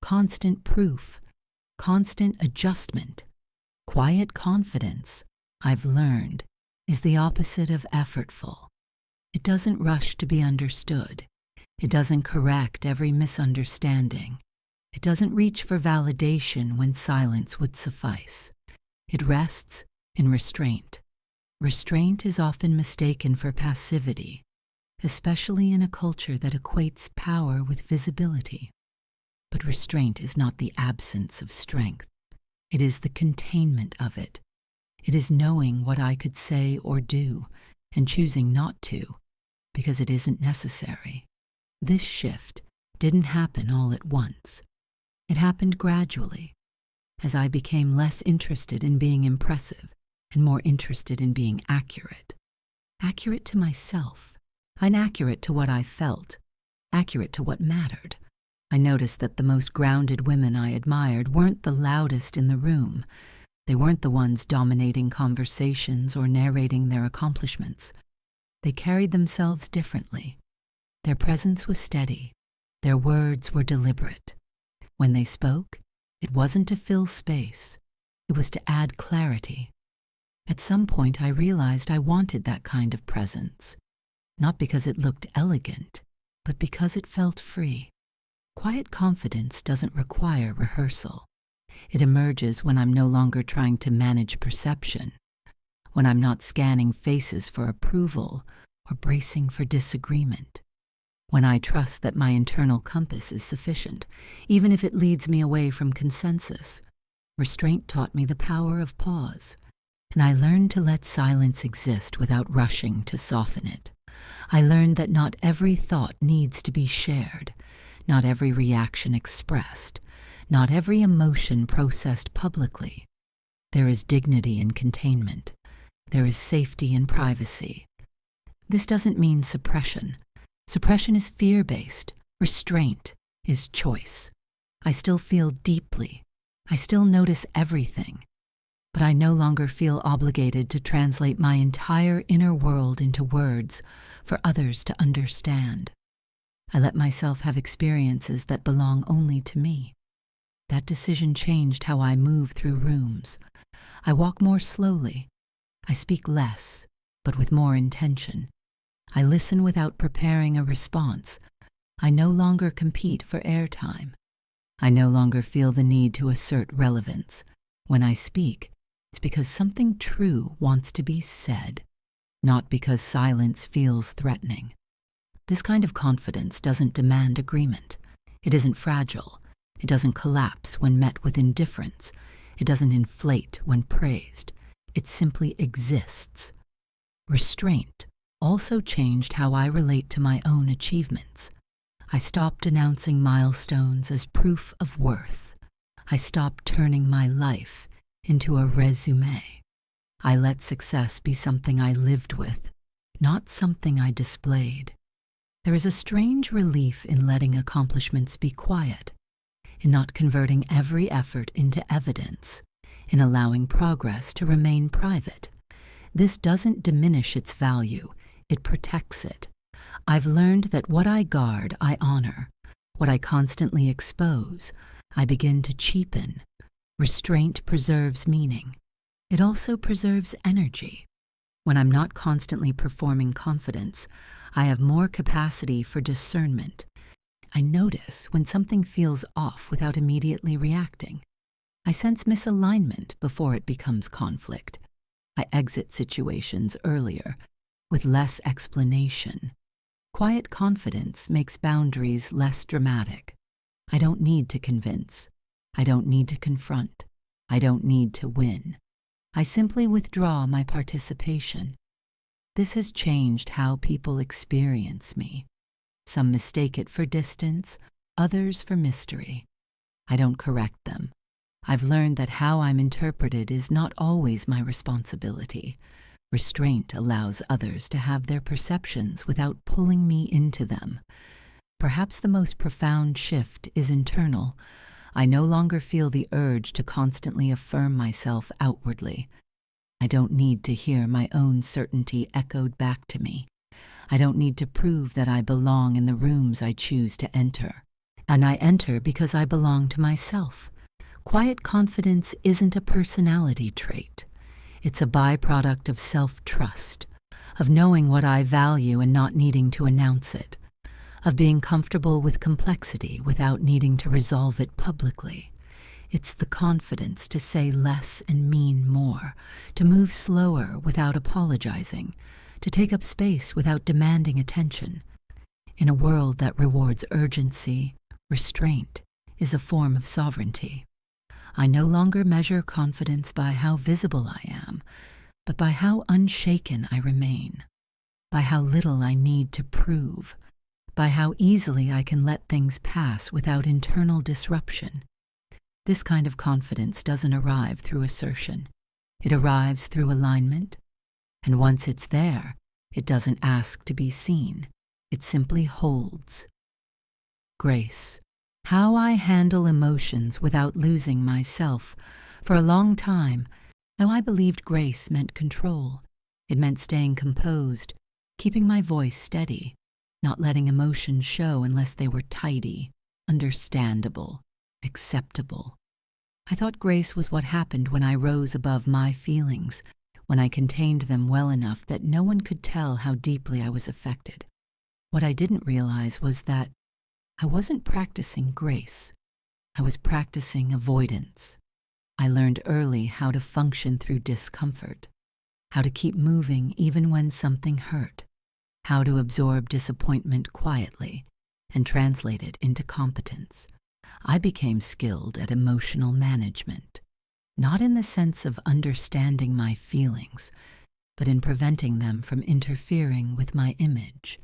constant proof, constant adjustment. Quiet confidence, I've learned, is the opposite of effortful. It doesn't rush to be understood. It doesn't correct every misunderstanding. It doesn't reach for validation when silence would suffice. It rests in restraint. Restraint is often mistaken for passivity, especially in a culture that equates power with visibility. But restraint is not the absence of strength. It is the containment of it. It is knowing what I could say or do and choosing not to because it isn't necessary. This shift didn't happen all at once. It happened gradually, as I became less interested in being impressive and more interested in being accurate. Accurate to myself, inaccurate to what I felt, accurate to what mattered. I noticed that the most grounded women I admired weren't the loudest in the room. They weren't the ones dominating conversations or narrating their accomplishments. They carried themselves differently. Their presence was steady. Their words were deliberate. When they spoke, It wasn't to fill space. It was to add clarity. At some point, I realized I wanted that kind of presence, not because it looked elegant, but because it felt free. Quiet confidence doesn't require rehearsal. It emerges when I'm no longer trying to manage perception, when I'm not scanning faces for approval or bracing for disagreement, when I trust that my internal compass is sufficient, even if it leads me away from consensus. Restraint taught me the power of pause, and I learned to let silence exist without rushing to soften it. I learned that not every thought needs to be shared, not every reaction expressed, not every emotion processed publicly. There is dignity in containment. There is safety in privacy. This doesn't mean suppression. Suppression is fear-based. Restraint is choice. I still feel deeply. I still notice everything. But I no longer feel obligated to translate my entire inner world into words for others to understand. I let myself have experiences that belong only to me. That decision changed how I move through rooms. I walk more slowly. I speak less, but with more intention. I listen without preparing a response. I no longer compete for airtime. I no longer feel the need to assert relevance. When I speak, it's because something true wants to be said, not because silence feels threatening. This kind of confidence doesn't demand agreement. It isn't fragile. It doesn't collapse when met with indifference. It doesn't inflate when praised. It simply exists. Restraint also changed how I relate to my own achievements. I stopped announcing milestones as proof of worth. I stopped turning my life into a resume. I let success be something I lived with, not something I displayed. There is a strange relief in letting accomplishments be quiet, in not converting every effort into evidence, in allowing progress to remain private. This doesn't diminish its value, it protects it. I've learned that what I guard, I honor. What I constantly expose, I begin to cheapen. Restraint preserves meaning. It also preserves energy. When I'm not constantly performing confidence, I have more capacity for discernment. I notice when something feels off without immediately reacting. I sense misalignment before it becomes conflict. I exit situations earlier, with less explanation. Quiet confidence makes boundaries less dramatic. I don't need to convince. I don't need to confront. I don't need to win. I simply withdraw my participation. This has changed how people experience me. Some mistake it for distance, others for mystery. I don't correct them. I've learned that how I'm interpreted is not always my responsibility. Restraint allows others to have their perceptions without pulling me into them. Perhaps the most profound shift is internal. I no longer feel the urge to constantly affirm myself outwardly. I don't need to hear my own certainty echoed back to me. I don't need to prove that I belong in the rooms I choose to enter. And I enter because I belong to myself. Quiet confidence isn't a personality trait. It's a byproduct of self-trust, of knowing what I value and not needing to announce it, of being comfortable with complexity without needing to resolve it publicly. It's the confidence to say less and mean more, to move slower without apologizing, to take up space without demanding attention. In a world that rewards urgency, restraint is a form of sovereignty. I no longer measure confidence by how visible I am, but by how unshaken I remain, by how little I need to prove, by how easily I can let things pass without internal disruption. This kind of confidence doesn't arrive through assertion. It arrives through alignment, and once it's there, it doesn't ask to be seen. It simply holds. Grace. How I handle emotions without losing myself. For a long time, I believed grace meant control. It meant staying composed, keeping my voice steady, not letting emotions show unless they were tidy, understandable, acceptable. I thought grace was what happened when I rose above my feelings, when I contained them well enough that no one could tell how deeply I was affected. What I didn't realize was that I wasn't practicing grace. I was practicing avoidance. I learned early how to function through discomfort, how to keep moving even when something hurt, how to absorb disappointment quietly and translate it into competence. I became skilled at emotional management, not in the sense of understanding my feelings, but in preventing them from interfering with my image.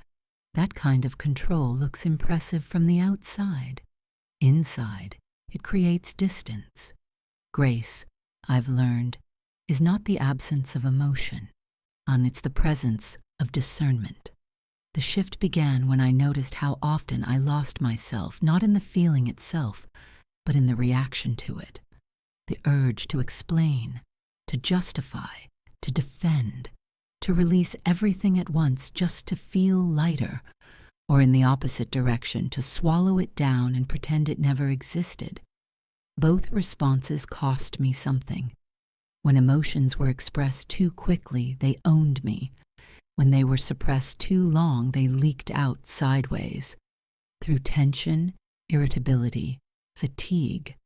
That kind of control looks impressive from the outside. Inside, it creates distance. Grace, I've learned, is not the absence of emotion, it's the presence of discernment. The shift began when I noticed how often I lost myself, not in the feeling itself, but in the reaction to it. The urge to explain, to justify, to defend, to release everything at once just to feel lighter, or in the opposite direction, to swallow it down and pretend it never existed. Both responses cost me something. When emotions were expressed too quickly, they owned me. When they were suppressed too long, they leaked out sideways. Through tension, irritability, fatigue,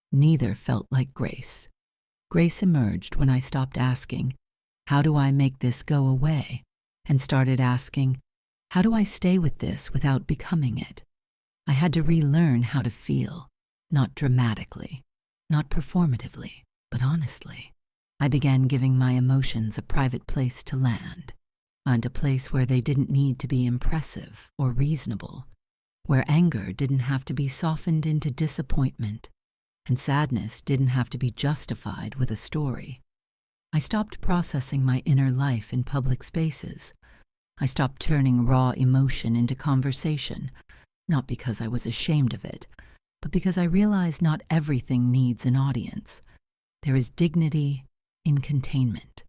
neither felt like grace. Grace emerged when I stopped asking, "How do I make this go away?" and started asking, "How do I stay with this without becoming it?" I had to relearn how to feel, not dramatically, not performatively, but honestly. I began giving my emotions a private place to land, and a place where they didn't need to be impressive or reasonable, where anger didn't have to be softened into disappointment, and sadness didn't have to be justified with a story. I stopped processing my inner life in public spaces. I stopped turning raw emotion into conversation, not because I was ashamed of it, but because I realized not everything needs an audience. There is dignity in containment.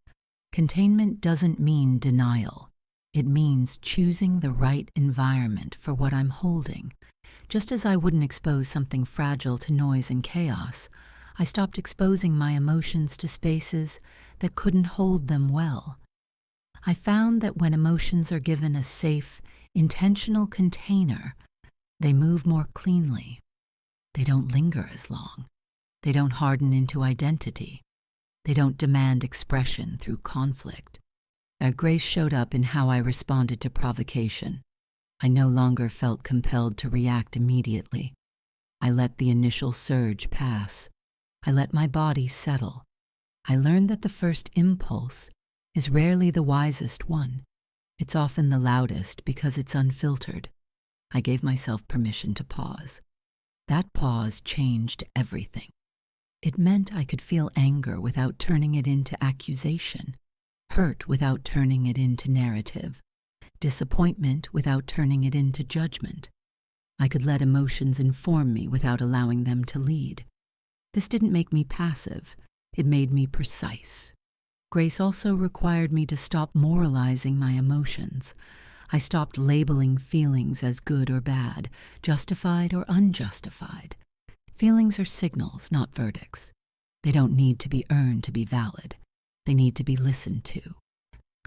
Containment doesn't mean denial. It means choosing the right environment for what I'm holding. Just as I wouldn't expose something fragile to noise and chaos, I stopped exposing my emotions to spaces that couldn't hold them well. I found that when emotions are given a safe, intentional container, they move more cleanly. They don't linger as long. They don't harden into identity. They don't demand expression through conflict. That grace showed up in how I responded to provocation. I no longer felt compelled to react immediately. I let the initial surge pass. I let my body settle. I learned that the first impulse is rarely the wisest one. It's often the loudest because it's unfiltered. I gave myself permission to pause. That pause changed everything. It meant I could feel anger without turning it into accusation, hurt without turning it into narrative, disappointment without turning it into judgment. I could let emotions inform me without allowing them to lead. This didn't make me passive. It made me precise. Grace also required me to stop moralizing my emotions. I stopped labeling feelings as good or bad, justified or unjustified. Feelings are signals, not verdicts. They don't need to be earned to be valid. They need to be listened to.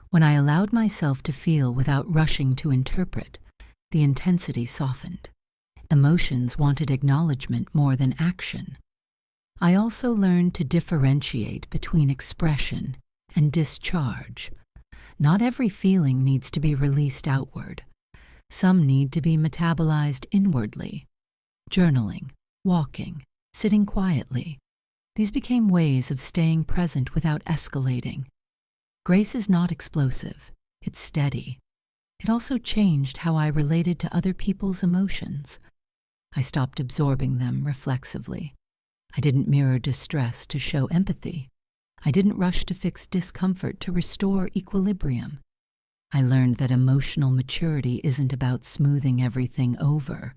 When I allowed myself to feel without rushing to interpret, the intensity softened. Emotions wanted acknowledgement more than action. I also learned to differentiate between expression and discharge. Not every feeling needs to be released outward. Some need to be metabolized inwardly. Journaling, walking, sitting quietly. These became ways of staying present without escalating. Grace is not explosive, it's steady. It also changed how I related to other people's emotions. I stopped absorbing them reflexively. I didn't mirror distress to show empathy. I didn't rush to fix discomfort to restore equilibrium. I learned that emotional maturity isn't about smoothing everything over.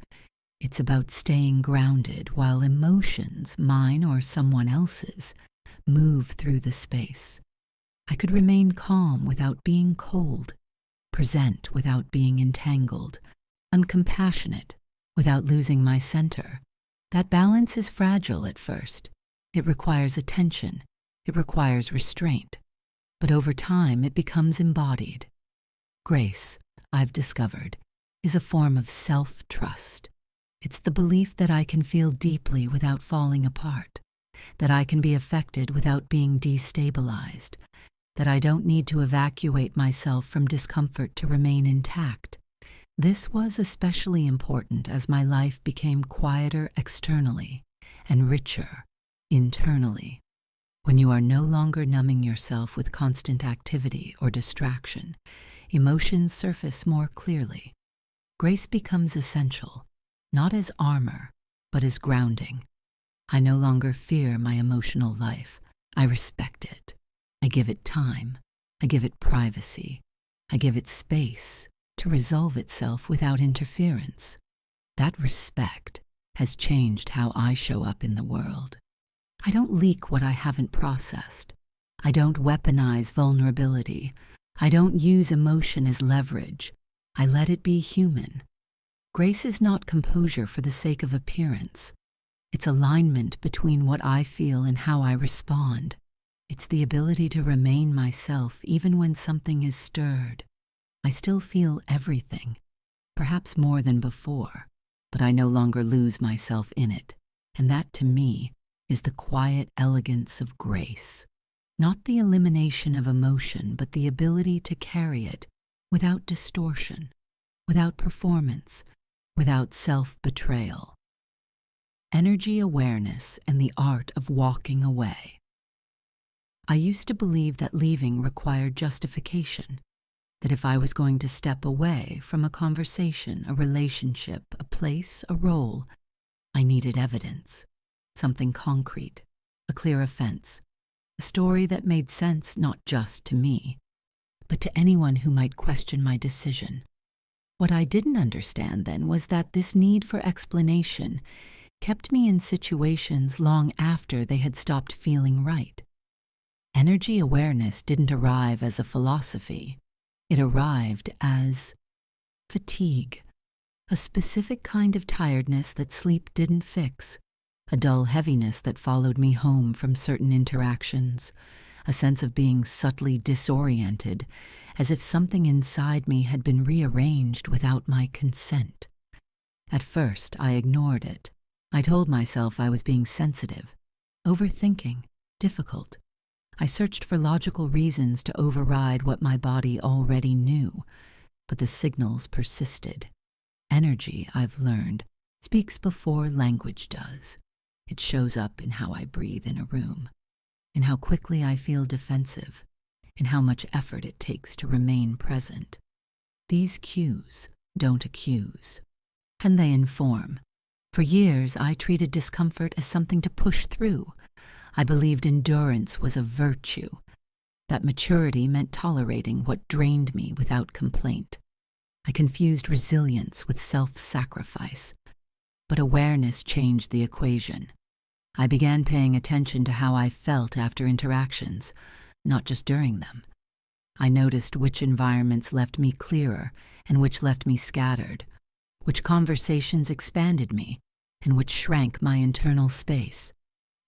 It's about staying grounded while emotions, mine or someone else's, move through the space. I could remain calm without being cold, present without being entangled, uncompassionate without losing my center. That balance is fragile at first. It requires attention. It requires restraint. But over time, it becomes embodied. Grace, I've discovered, is a form of self-trust. It's the belief that I can feel deeply without falling apart, that I can be affected without being destabilized, that I don't need to evacuate myself from discomfort to remain intact. This was especially important as my life became quieter externally and richer internally. When you are no longer numbing yourself with constant activity or distraction, emotions surface more clearly. Grace becomes essential, not as armor, but as grounding. I no longer fear my emotional life. I respect it. I give it time. I give it privacy. I give it space to resolve itself without interference. That respect has changed how I show up in the world. I don't leak what I haven't processed. I don't weaponize vulnerability. I don't use emotion as leverage. I let it be human. Grace is not composure for the sake of appearance. It's alignment between what I feel and how I respond. It's the ability to remain myself even when something is stirred. I still feel everything, perhaps more than before, but I no longer lose myself in it. And that, to me, is the quiet elegance of grace. Not the elimination of emotion, but the ability to carry it without distortion, without performance, without self-betrayal. Energy awareness and the art of walking away. I used to believe that leaving required justification, that if I was going to step away from a conversation, a relationship, a place, a role, I needed evidence, something concrete, a clear offense, a story that made sense not just to me, but to anyone who might question my decision. What I didn't understand then was that this need for explanation kept me in situations long after they had stopped feeling right. Energy awareness didn't arrive as a philosophy. It arrived as fatigue, a specific kind of tiredness that sleep didn't fix, a dull heaviness that followed me home from certain interactions, a sense of being subtly disoriented, as if something inside me had been rearranged without my consent. At first, I ignored it. I told myself I was being sensitive, overthinking, difficult. I searched for logical reasons to override what my body already knew, but the signals persisted. Energy, I've learned, speaks before language does. It shows up in how I breathe in a room, in how quickly I feel defensive, in how much effort it takes to remain present. These cues don't accuse, and they inform. For years, I treated discomfort as something to push through. I believed endurance was a virtue, that maturity meant tolerating what drained me without complaint. I confused resilience with self-sacrifice, but awareness changed the equation. I began paying attention to how I felt after interactions, not just during them. I noticed which environments left me clearer and which left me scattered, which conversations expanded me and which shrank my internal space.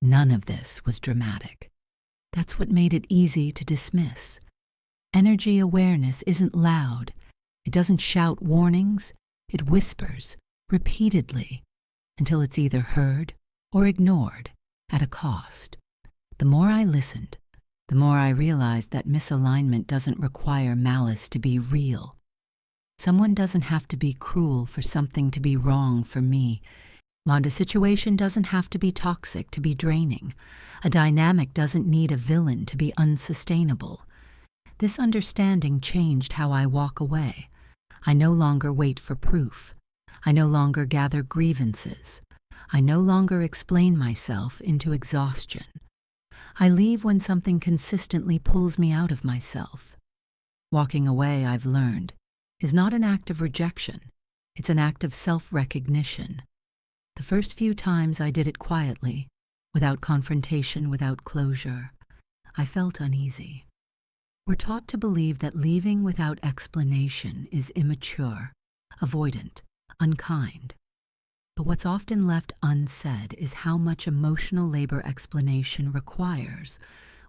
None of this was dramatic. That's what made it easy to dismiss. Energy awareness isn't loud. It doesn't shout warnings. It whispers repeatedly until it's either heard or ignored at a cost. The more I listened, the more I realized that misalignment doesn't require malice to be real. Someone doesn't have to be cruel for something to be wrong for me. And a situation doesn't have to be toxic to be draining. A dynamic doesn't need a villain to be unsustainable. This understanding changed how I walk away. I no longer wait for proof. I no longer gather grievances. I no longer explain myself into exhaustion. I leave when something consistently pulls me out of myself. Walking away, I've learned, is not an act of rejection. It's an act of self-recognition. The first few times I did it quietly, without confrontation, without closure, I felt uneasy. We're taught to believe that leaving without explanation is immature, avoidant, unkind. But what's often left unsaid is how much emotional labor explanation requires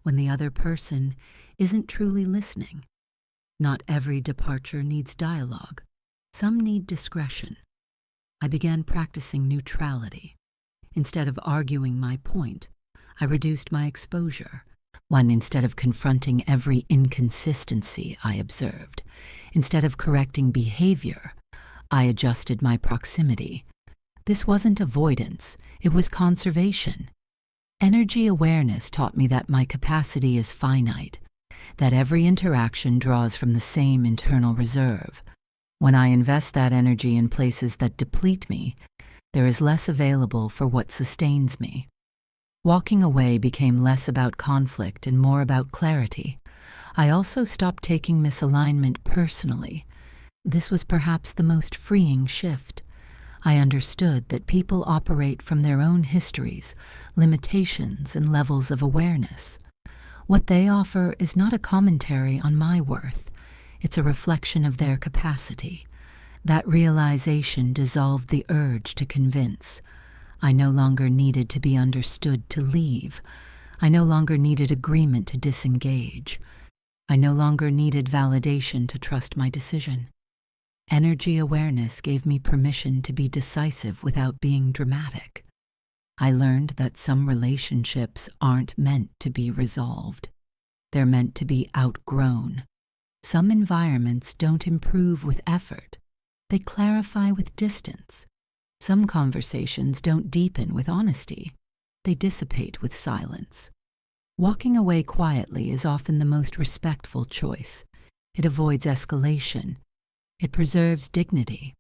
when the other person isn't truly listening. Not every departure needs dialogue. Some need discretion. I began practicing neutrality. Instead of arguing my point, I reduced my exposure. Instead of confronting every inconsistency I observed, instead of correcting behavior, I adjusted my proximity. This wasn't avoidance, it was conservation. Energy awareness taught me that my capacity is finite, that every interaction draws from the same internal reserve. When I invest that energy in places that deplete me, there is less available for what sustains me. Walking away became less about conflict and more about clarity. I also stopped taking misalignment personally. This was perhaps the most freeing shift. I understood that people operate from their own histories, limitations, and levels of awareness. What they offer is not a commentary on my worth. It's a reflection of their capacity. That realization dissolved the urge to convince. I no longer needed to be understood to leave. I no longer needed agreement to disengage. I no longer needed validation to trust my decision. Energy awareness gave me permission to be decisive without being dramatic. I learned that some relationships aren't meant to be resolved. They're meant to be outgrown. Some environments don't improve with effort. They clarify with distance. Some conversations don't deepen with honesty. They dissipate with silence. Walking away quietly is often the most respectful choice. It avoids escalation. It preserves dignity.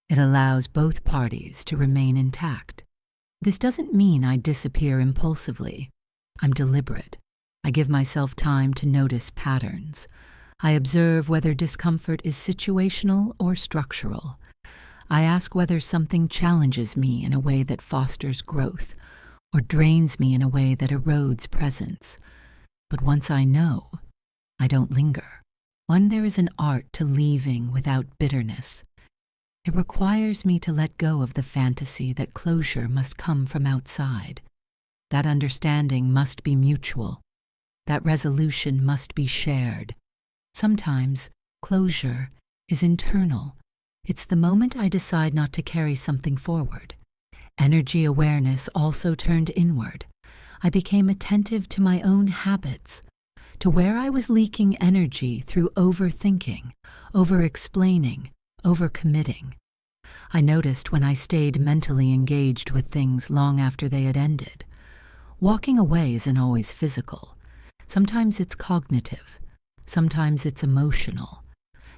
It allows both parties to remain intact. This doesn't mean I disappear impulsively. I'm deliberate. I give myself time to notice patterns. I observe whether discomfort is situational or structural. I ask whether something challenges me in a way that fosters growth, or drains me in a way that erodes presence. But once I know, I don't linger. There is an art to leaving without bitterness. It requires me to let go of the fantasy that closure must come from outside. That understanding must be mutual. That resolution must be shared. Sometimes closure is internal. It's the moment I decide not to carry something forward. Energy awareness also turned inward. I became attentive to my own habits, to where I was leaking energy through overthinking, over-explaining, over-committing. I noticed when I stayed mentally engaged with things long after they had ended. Walking away isn't always physical. Sometimes it's cognitive. Sometimes it's emotional.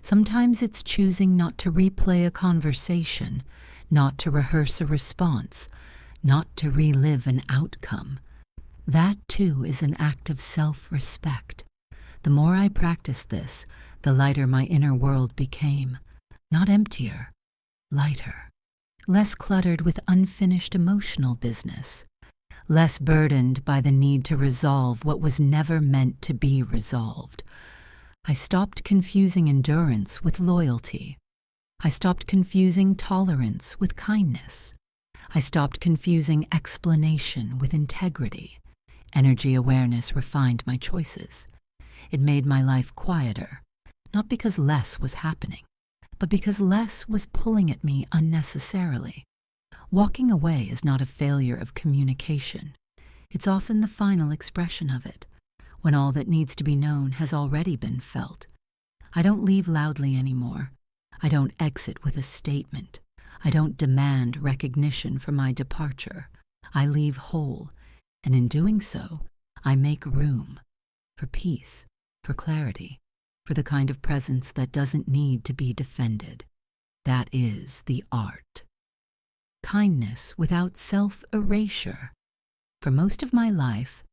Sometimes it's choosing not to replay a conversation, not to rehearse a response, not to relive an outcome. That, too, is an act of self-respect. The more I practiced this, the lighter my inner world became. Not emptier, lighter. Less cluttered with unfinished emotional business. Less burdened by the need to resolve what was never meant to be resolved. I stopped confusing endurance with loyalty. I stopped confusing tolerance with kindness. I stopped confusing explanation with integrity. Energy awareness refined my choices. It made my life quieter, not because less was happening, but because less was pulling at me unnecessarily. Walking away is not a failure of communication. It's often the final expression of it, when all that needs to be known has already been felt. I don't leave loudly anymore. I don't exit with a statement. I don't demand recognition for my departure. I leave whole, and in doing so, I make room for peace, for clarity, for the kind of presence that doesn't need to be defended. That is the art. Kindness without self-erasure. For most of my life,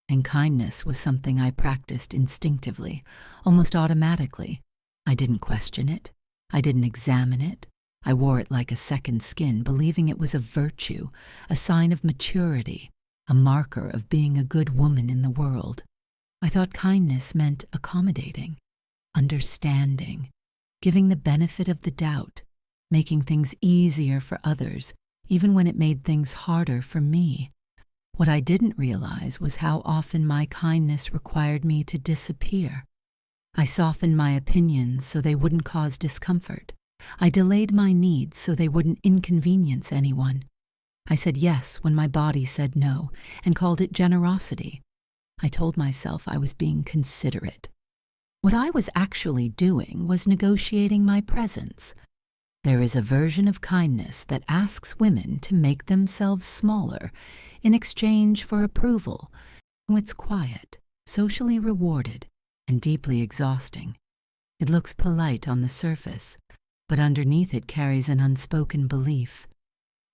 and kindness was something I practiced instinctively, almost automatically. I didn't question it. I didn't examine it. I wore it like a second skin, believing it was a virtue, a sign of maturity, a marker of being a good woman in the world. I thought kindness meant accommodating, understanding, giving the benefit of the doubt, making things easier for others, even when it made things harder for me. What I didn't realize was how often my kindness required me to disappear. I softened my opinions so they wouldn't cause discomfort. I delayed my needs so they wouldn't inconvenience anyone. I said yes when my body said no, and called it generosity. I told myself I was being considerate. What I was actually doing was negotiating my presence. There is a version of kindness that asks women to make themselves smaller in exchange for approval. It's quiet, socially rewarded, and deeply exhausting. It looks polite on the surface, but underneath it carries an unspoken belief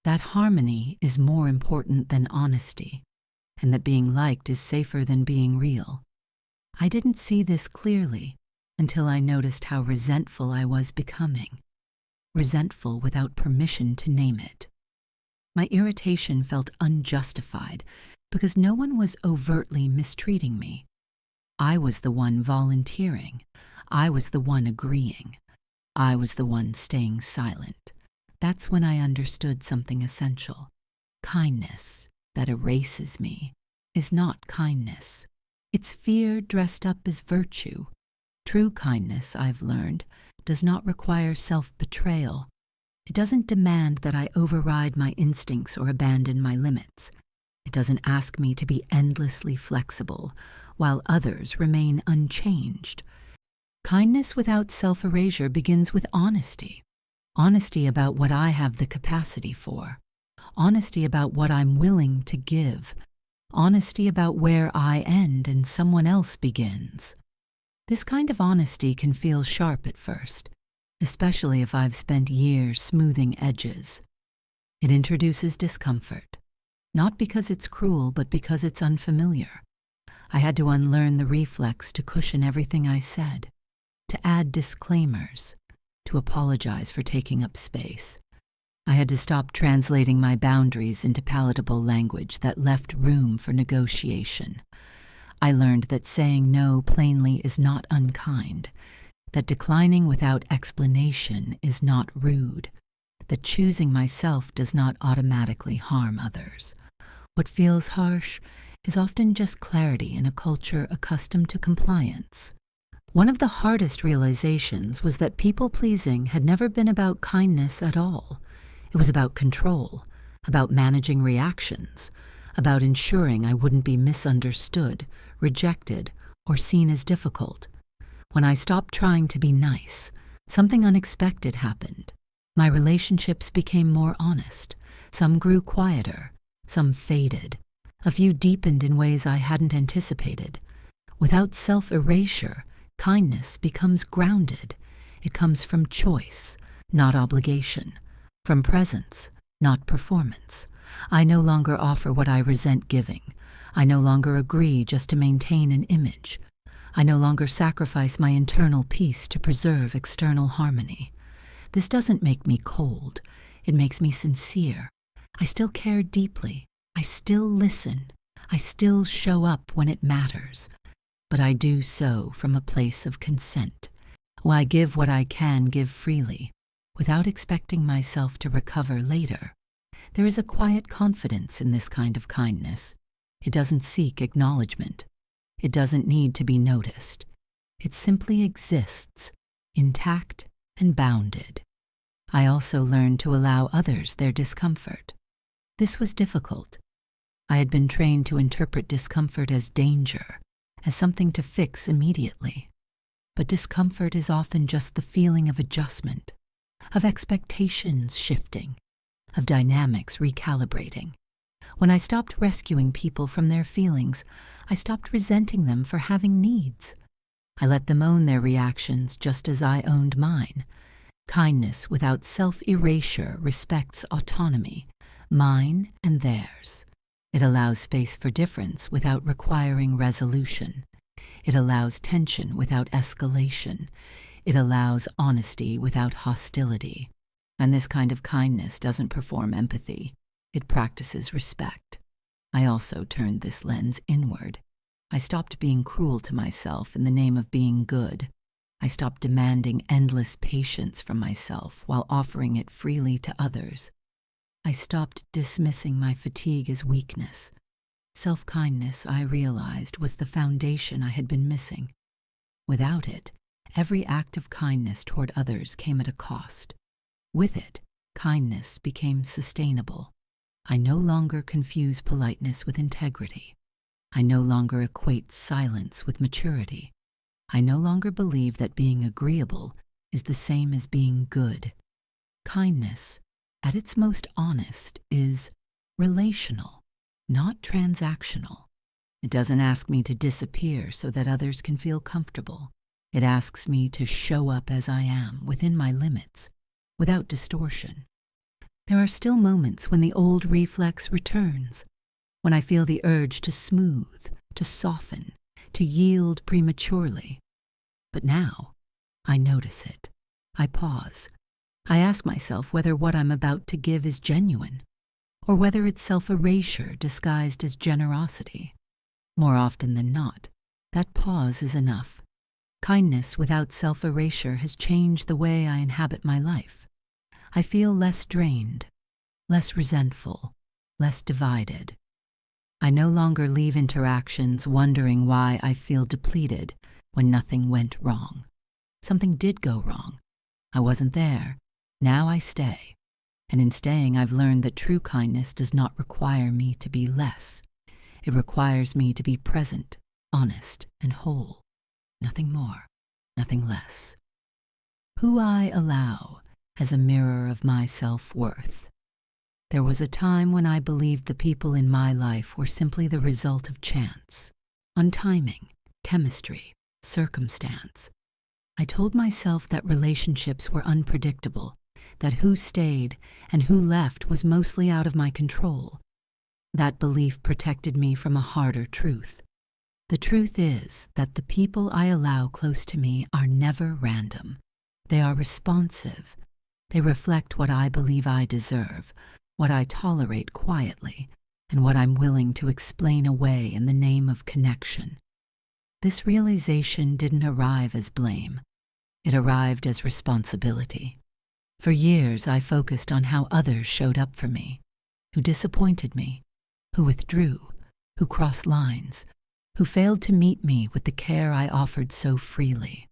that harmony is more important than honesty, and that being liked is safer than being real. I didn't see this clearly until I noticed how resentful I was becoming. Resentful without permission to name it. My irritation felt unjustified because no one was overtly mistreating me. I was the one volunteering. I was the one agreeing. I was the one staying silent. That's when I understood something essential. Kindness that erases me is not kindness. It's fear dressed up as virtue. True kindness, I've learned, does not require self-betrayal. It doesn't demand that I override my instincts or abandon my limits. It doesn't ask me to be endlessly flexible, while others remain unchanged. Kindness without self-erasure begins with honesty. Honesty about what I have the capacity for. Honesty about what I'm willing to give. Honesty about where I end and someone else begins. This kind of honesty can feel sharp at first, especially if I've spent years smoothing edges. It introduces discomfort, not because it's cruel, but because it's unfamiliar. I had to unlearn the reflex to cushion everything I said, to add disclaimers, to apologize for taking up space. I had to stop translating my boundaries into palatable language that left room for negotiation. I learned that saying no plainly is not unkind, that declining without explanation is not rude, that choosing myself does not automatically harm others. What feels harsh is often just clarity in a culture accustomed to compliance. One of the hardest realizations was that people-pleasing had never been about kindness at all. It was about control, about managing reactions, about ensuring I wouldn't be misunderstood, rejected, or seen as difficult. When I stopped trying to be nice, something unexpected happened. My relationships became more honest. Some grew quieter, some faded. A few deepened in ways I hadn't anticipated. Without self-erasure, kindness becomes grounded. It comes from choice, not obligation, from presence, not performance. I no longer offer what I resent giving. I no longer agree just to maintain an image. I no longer sacrifice my internal peace to preserve external harmony. This doesn't make me cold. It makes me sincere. I still care deeply. I still listen. I still show up when it matters. But I do so from a place of consent. I give what I can give freely, without expecting myself to recover later. There is a quiet confidence in this kind of kindness. It doesn't seek acknowledgement. It doesn't need to be noticed. It simply exists, intact and bounded. I also learned to allow others their discomfort. This was difficult. I had been trained to interpret discomfort as danger, as something to fix immediately. But discomfort is often just the feeling of adjustment, of expectations shifting, of dynamics recalibrating. When I stopped rescuing people from their feelings, I stopped resenting them for having needs. I let them own their reactions just as I owned mine. Kindness without self-erasure respects autonomy, mine and theirs. It allows space for difference without requiring resolution. It allows tension without escalation. It allows honesty without hostility. And this kind of kindness doesn't perform empathy. It practices respect. I also turned this lens inward. I stopped being cruel to myself in the name of being good. I stopped demanding endless patience from myself while offering it freely to others. I stopped dismissing my fatigue as weakness. Self-kindness, I realized, was the foundation I had been missing. Without it, every act of kindness toward others came at a cost. With it, kindness became sustainable. I no longer confuse politeness with integrity. I no longer equate silence with maturity. I no longer believe that being agreeable is the same as being good. Kindness, at its most honest, is relational, not transactional. It doesn't ask me to disappear so that others can feel comfortable. It asks me to show up as I am, within my limits, without distortion. There are still moments when the old reflex returns, when I feel the urge to smooth, to soften, to yield prematurely. But now, I notice it. I pause. I ask myself whether what I'm about to give is genuine, or whether it's self-erasure disguised as generosity. More often than not, that pause is enough. Kindness without self-erasure has changed the way I inhabit my life. I feel less drained, less resentful, less divided. I no longer leave interactions wondering why I feel depleted when nothing went wrong. Something did go wrong. I wasn't there. Now I stay. And in staying, I've learned that true kindness does not require me to be less. It requires me to be present, honest, and whole. Nothing more, nothing less. Who I allow as a mirror of my self-worth. There was a time when I believed the people in my life were simply the result of chance, on timing, chemistry, circumstance. I told myself that relationships were unpredictable, that who stayed and who left was mostly out of my control. That belief protected me from a harder truth. The truth is that the people I allow close to me are never random. They are responsive. They reflect what I believe I deserve, what I tolerate quietly, and what I'm willing to explain away in the name of connection. This realization didn't arrive as blame. It arrived as responsibility. For years, I focused on how others showed up for me, who disappointed me, who withdrew, who crossed lines, who failed to meet me with the care I offered so freely.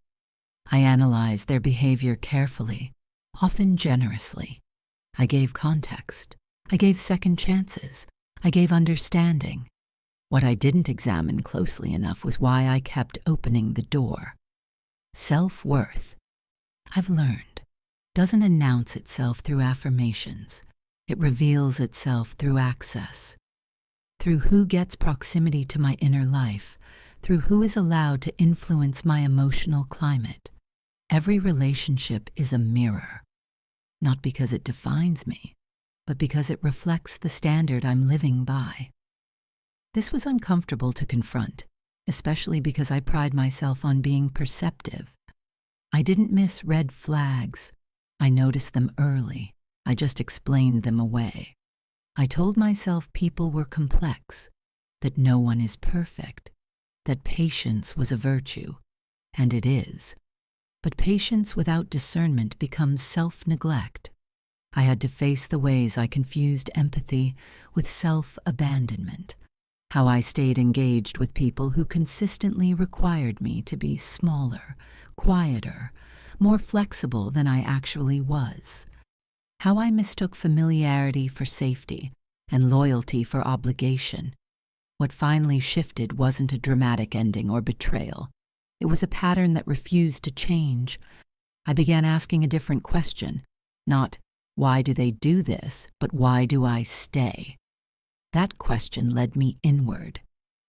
I analyzed their behavior carefully, often generously. I gave context. I gave second chances. I gave understanding. What I didn't examine closely enough was why I kept opening the door. Self-worth, I've learned, doesn't announce itself through affirmations. It reveals itself through access, through who gets proximity to my inner life, through who is allowed to influence my emotional climate. Every relationship is a mirror, not because it defines me, but because it reflects the standard I'm living by. This was uncomfortable to confront, especially because I pride myself on being perceptive. I didn't miss red flags. I noticed them early. I just explained them away. I told myself people were complex, that no one is perfect, that patience was a virtue, and it is. But patience without discernment becomes self-neglect. I had to face the ways I confused empathy with self-abandonment, how I stayed engaged with people who consistently required me to be smaller, quieter, more flexible than I actually was, how I mistook familiarity for safety and loyalty for obligation. What finally shifted wasn't a dramatic ending or betrayal. It was a pattern that refused to change. I began asking a different question, not, why do they do this, but why do I stay? That question led me inward,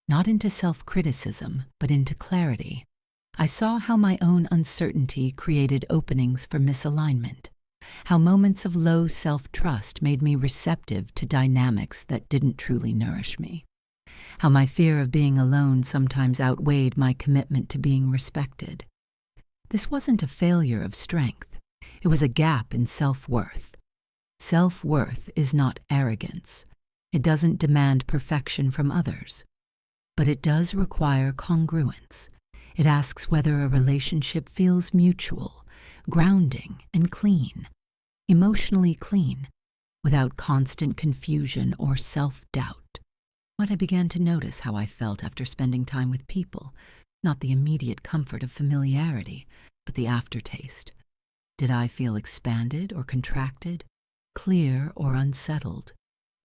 not into self-criticism, but into clarity. I saw how my own uncertainty created openings for misalignment, how moments of low self-trust made me receptive to dynamics that didn't truly nourish me, how my fear of being alone sometimes outweighed my commitment to being respected. This wasn't a failure of strength. It was a gap in self-worth. Self-worth is not arrogance. It doesn't demand perfection from others, but it does require congruence. It asks whether a relationship feels mutual, grounding, and clean, emotionally clean, without constant confusion or self-doubt. But I began to notice how I felt after spending time with people, not the immediate comfort of familiarity, but the aftertaste. Did I feel expanded or contracted, clear or unsettled,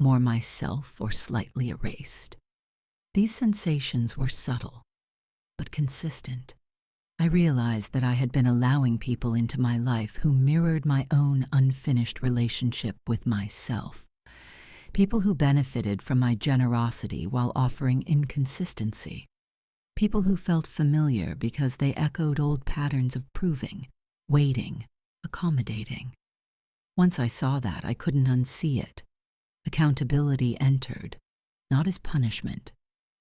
more myself or slightly erased? These sensations were subtle, but consistent. I realized that I had been allowing people into my life who mirrored my own unfinished relationship with myself. People who benefited from my generosity while offering inconsistency. People who felt familiar because they echoed old patterns of proving, waiting, accommodating. Once I saw that, I couldn't unsee it. Accountability entered, not as punishment,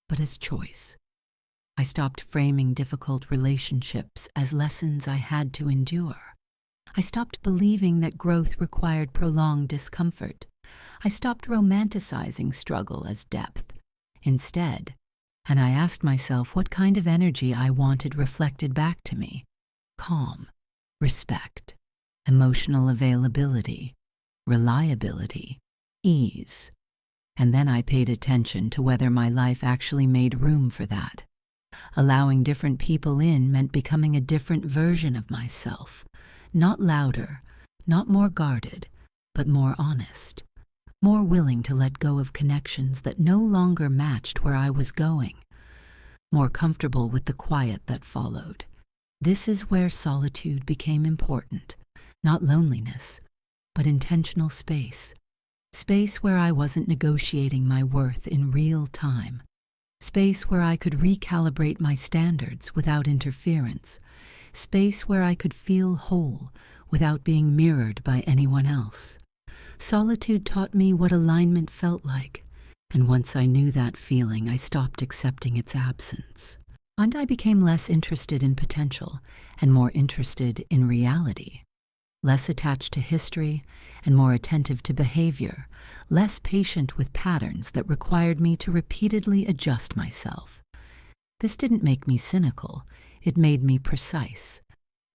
but as choice. I stopped framing difficult relationships as lessons I had to endure. I stopped believing that growth required prolonged discomfort. I stopped romanticizing struggle as depth. Instead, and I asked myself what kind of energy I wanted reflected back to me: calm, respect, emotional availability, reliability, ease. And then I paid attention to whether my life actually made room for that. Allowing different people in meant becoming a different version of myself, not louder, not more guarded, but more honest, more willing to let go of connections that no longer matched where I was going, more comfortable with the quiet that followed. This is where solitude became important, not loneliness, but intentional space. Space where I wasn't negotiating my worth in real time. Space where I could recalibrate my standards without interference. Space where I could feel whole without being mirrored by anyone else. Solitude taught me what alignment felt like, and once I knew that feeling, I stopped accepting its absence. And I became less interested in potential and more interested in reality. Less attached to history and more attentive to behavior, less patient with patterns that required me to repeatedly adjust myself. This didn't make me cynical, it made me precise.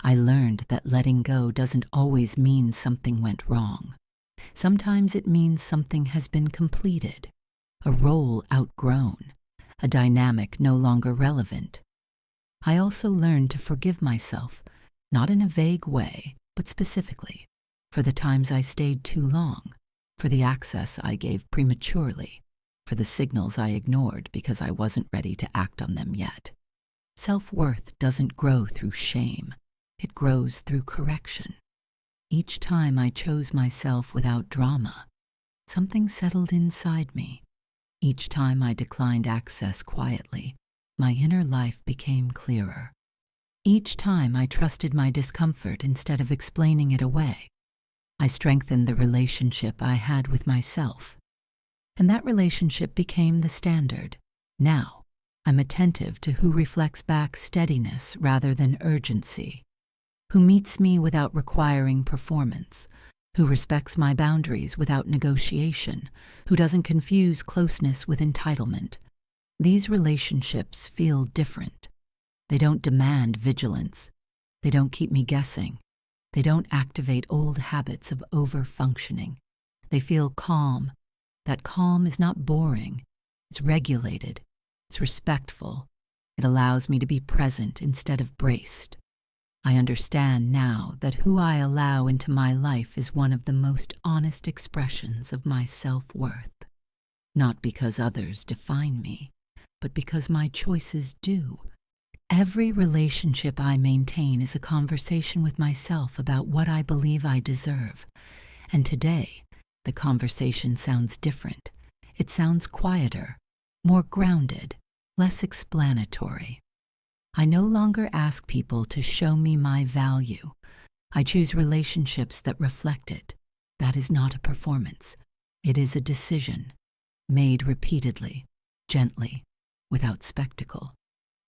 I learned that letting go doesn't always mean something went wrong. Sometimes it means something has been completed, a role outgrown, a dynamic no longer relevant. I also learned to forgive myself, not in a vague way, but specifically, for the times I stayed too long, for the access I gave prematurely, for the signals I ignored because I wasn't ready to act on them yet. Self-worth doesn't grow through shame, it grows through correction. Each time I chose myself without drama, something settled inside me. Each time I declined access quietly, my inner life became clearer. Each time I trusted my discomfort instead of explaining it away, I strengthened the relationship I had with myself. And that relationship became the standard. Now, I'm attentive to who reflects back steadiness rather than urgency, who meets me without requiring performance, who respects my boundaries without negotiation, who doesn't confuse closeness with entitlement. These relationships feel different. They don't demand vigilance. They don't keep me guessing. They don't activate old habits of over-functioning. They feel calm. That calm is not boring. It's regulated. It's respectful. It allows me to be present instead of braced. I understand now that who I allow into my life is one of the most honest expressions of my self-worth. Not because others define me, but because my choices do. Every relationship I maintain is a conversation with myself about what I believe I deserve. And today, the conversation sounds different. It sounds quieter, more grounded, less explanatory. I no longer ask people to show me my value. I choose relationships that reflect it. That is not a performance. It is a decision, made repeatedly, gently, without spectacle.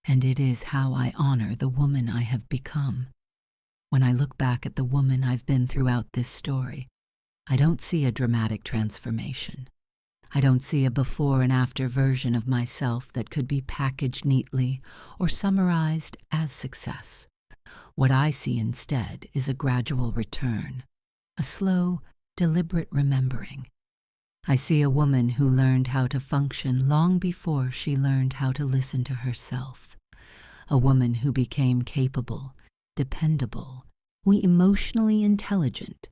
And it is how I honor the woman I have become. When I look back at the woman I've been throughout this story, I don't see a dramatic transformation. I don't see a before and after version of myself that could be packaged neatly or summarized as success. What I see instead is a gradual return, a slow, deliberate remembering. I see a woman who learned how to function long before she learned how to listen to herself. A woman who became capable, dependable, emotionally intelligent,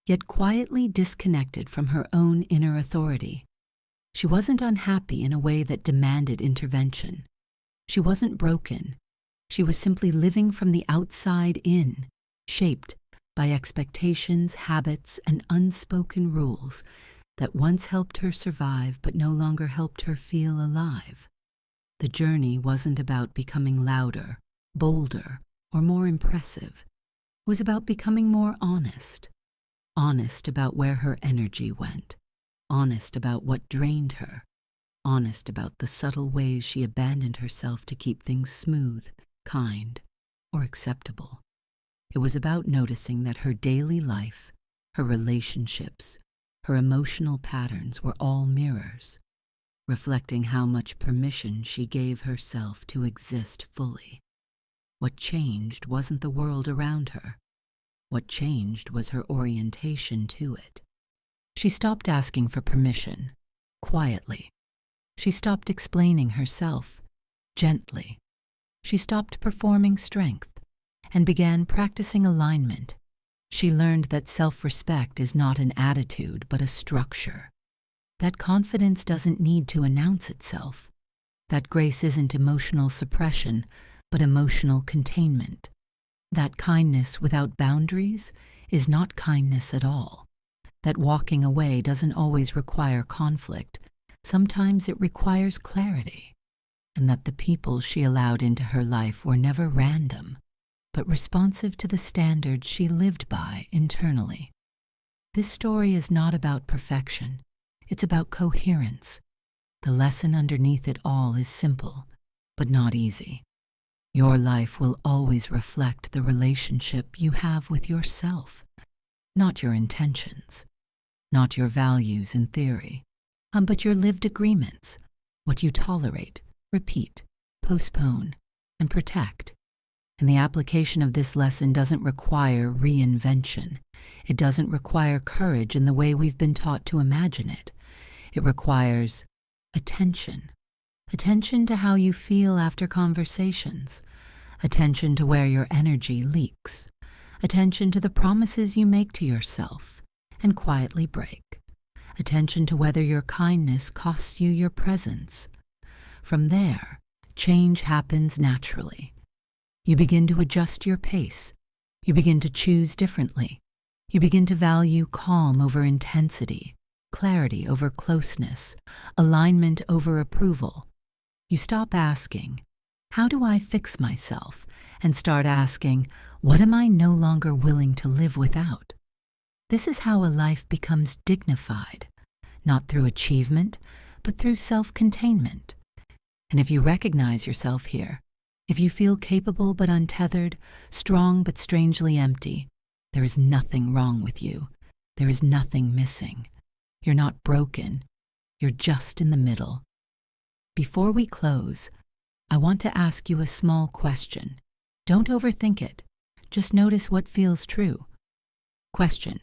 yet quietly disconnected from her own inner authority. She wasn't unhappy in a way that demanded intervention. She wasn't broken. She was simply living from the outside in, shaped by expectations, habits, and unspoken rules that once helped her survive but no longer helped her feel alive. The journey wasn't about becoming louder, bolder, or more impressive. It was about becoming more honest. Honest about where her energy went. Honest about what drained her. Honest about the subtle ways she abandoned herself to keep things smooth, kind, or acceptable. It was about noticing that her daily life, her relationships, her emotional patterns were all mirrors, reflecting how much permission she gave herself to exist fully. What changed wasn't the world around her. What changed was her orientation to it. She stopped asking for permission, quietly. She stopped explaining herself, gently. She stopped performing strength and began practicing alignment. She learned that self-respect is not an attitude but a structure. That confidence doesn't need to announce itself. That grace isn't emotional suppression but emotional containment. That kindness without boundaries is not kindness at all. That walking away doesn't always require conflict. Sometimes it requires clarity. And that the people she allowed into her life were never random, but responsive to the standards she lived by internally. This story is not about perfection. It's about coherence. The lesson underneath it all is simple, but not easy. Your life will always reflect the relationship you have with yourself, not your intentions, not your values in theory, but your lived agreements, what you tolerate, repeat, postpone, and protect. And the application of this lesson doesn't require reinvention. It doesn't require courage in the way we've been taught to imagine it. It requires attention. Attention to how you feel after conversations. Attention to where your energy leaks. Attention to the promises you make to yourself and quietly break. Attention to whether your kindness costs you your presence. From there, change happens naturally. You begin to adjust your pace. You begin to choose differently. You begin to value calm over intensity, clarity over closeness, alignment over approval. You stop asking, "How do I fix myself?" and start asking, "What am I no longer willing to live without?" This is how a life becomes dignified, not through achievement, but through self-containment. And if you recognize yourself here, if you feel capable but untethered, strong but strangely empty, there is nothing wrong with you. There is nothing missing. You're not broken. You're just in the middle. Before we close, I want to ask you a small question. Don't overthink it. Just notice what feels true. Question: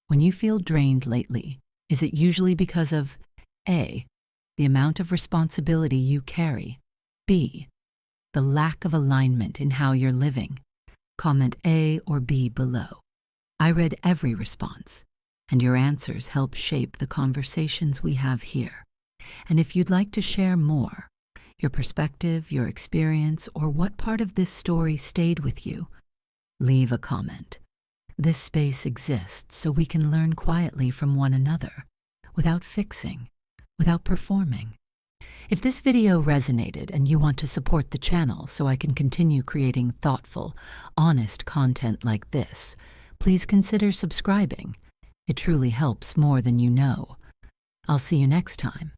when you feel drained lately, is it usually because of A, the amount of responsibility you carry, B, the lack of alignment in how you're living? Comment A or B below. I read every response, and your answers help shape the conversations we have here. And if you'd like to share more, your perspective, your experience, or what part of this story stayed with you, leave a comment. This space exists so we can learn quietly from one another, without fixing, without performing. If this video resonated and you want to support the channel so I can continue creating thoughtful, honest content like this, please consider subscribing. It truly helps more than you know. I'll see you next time.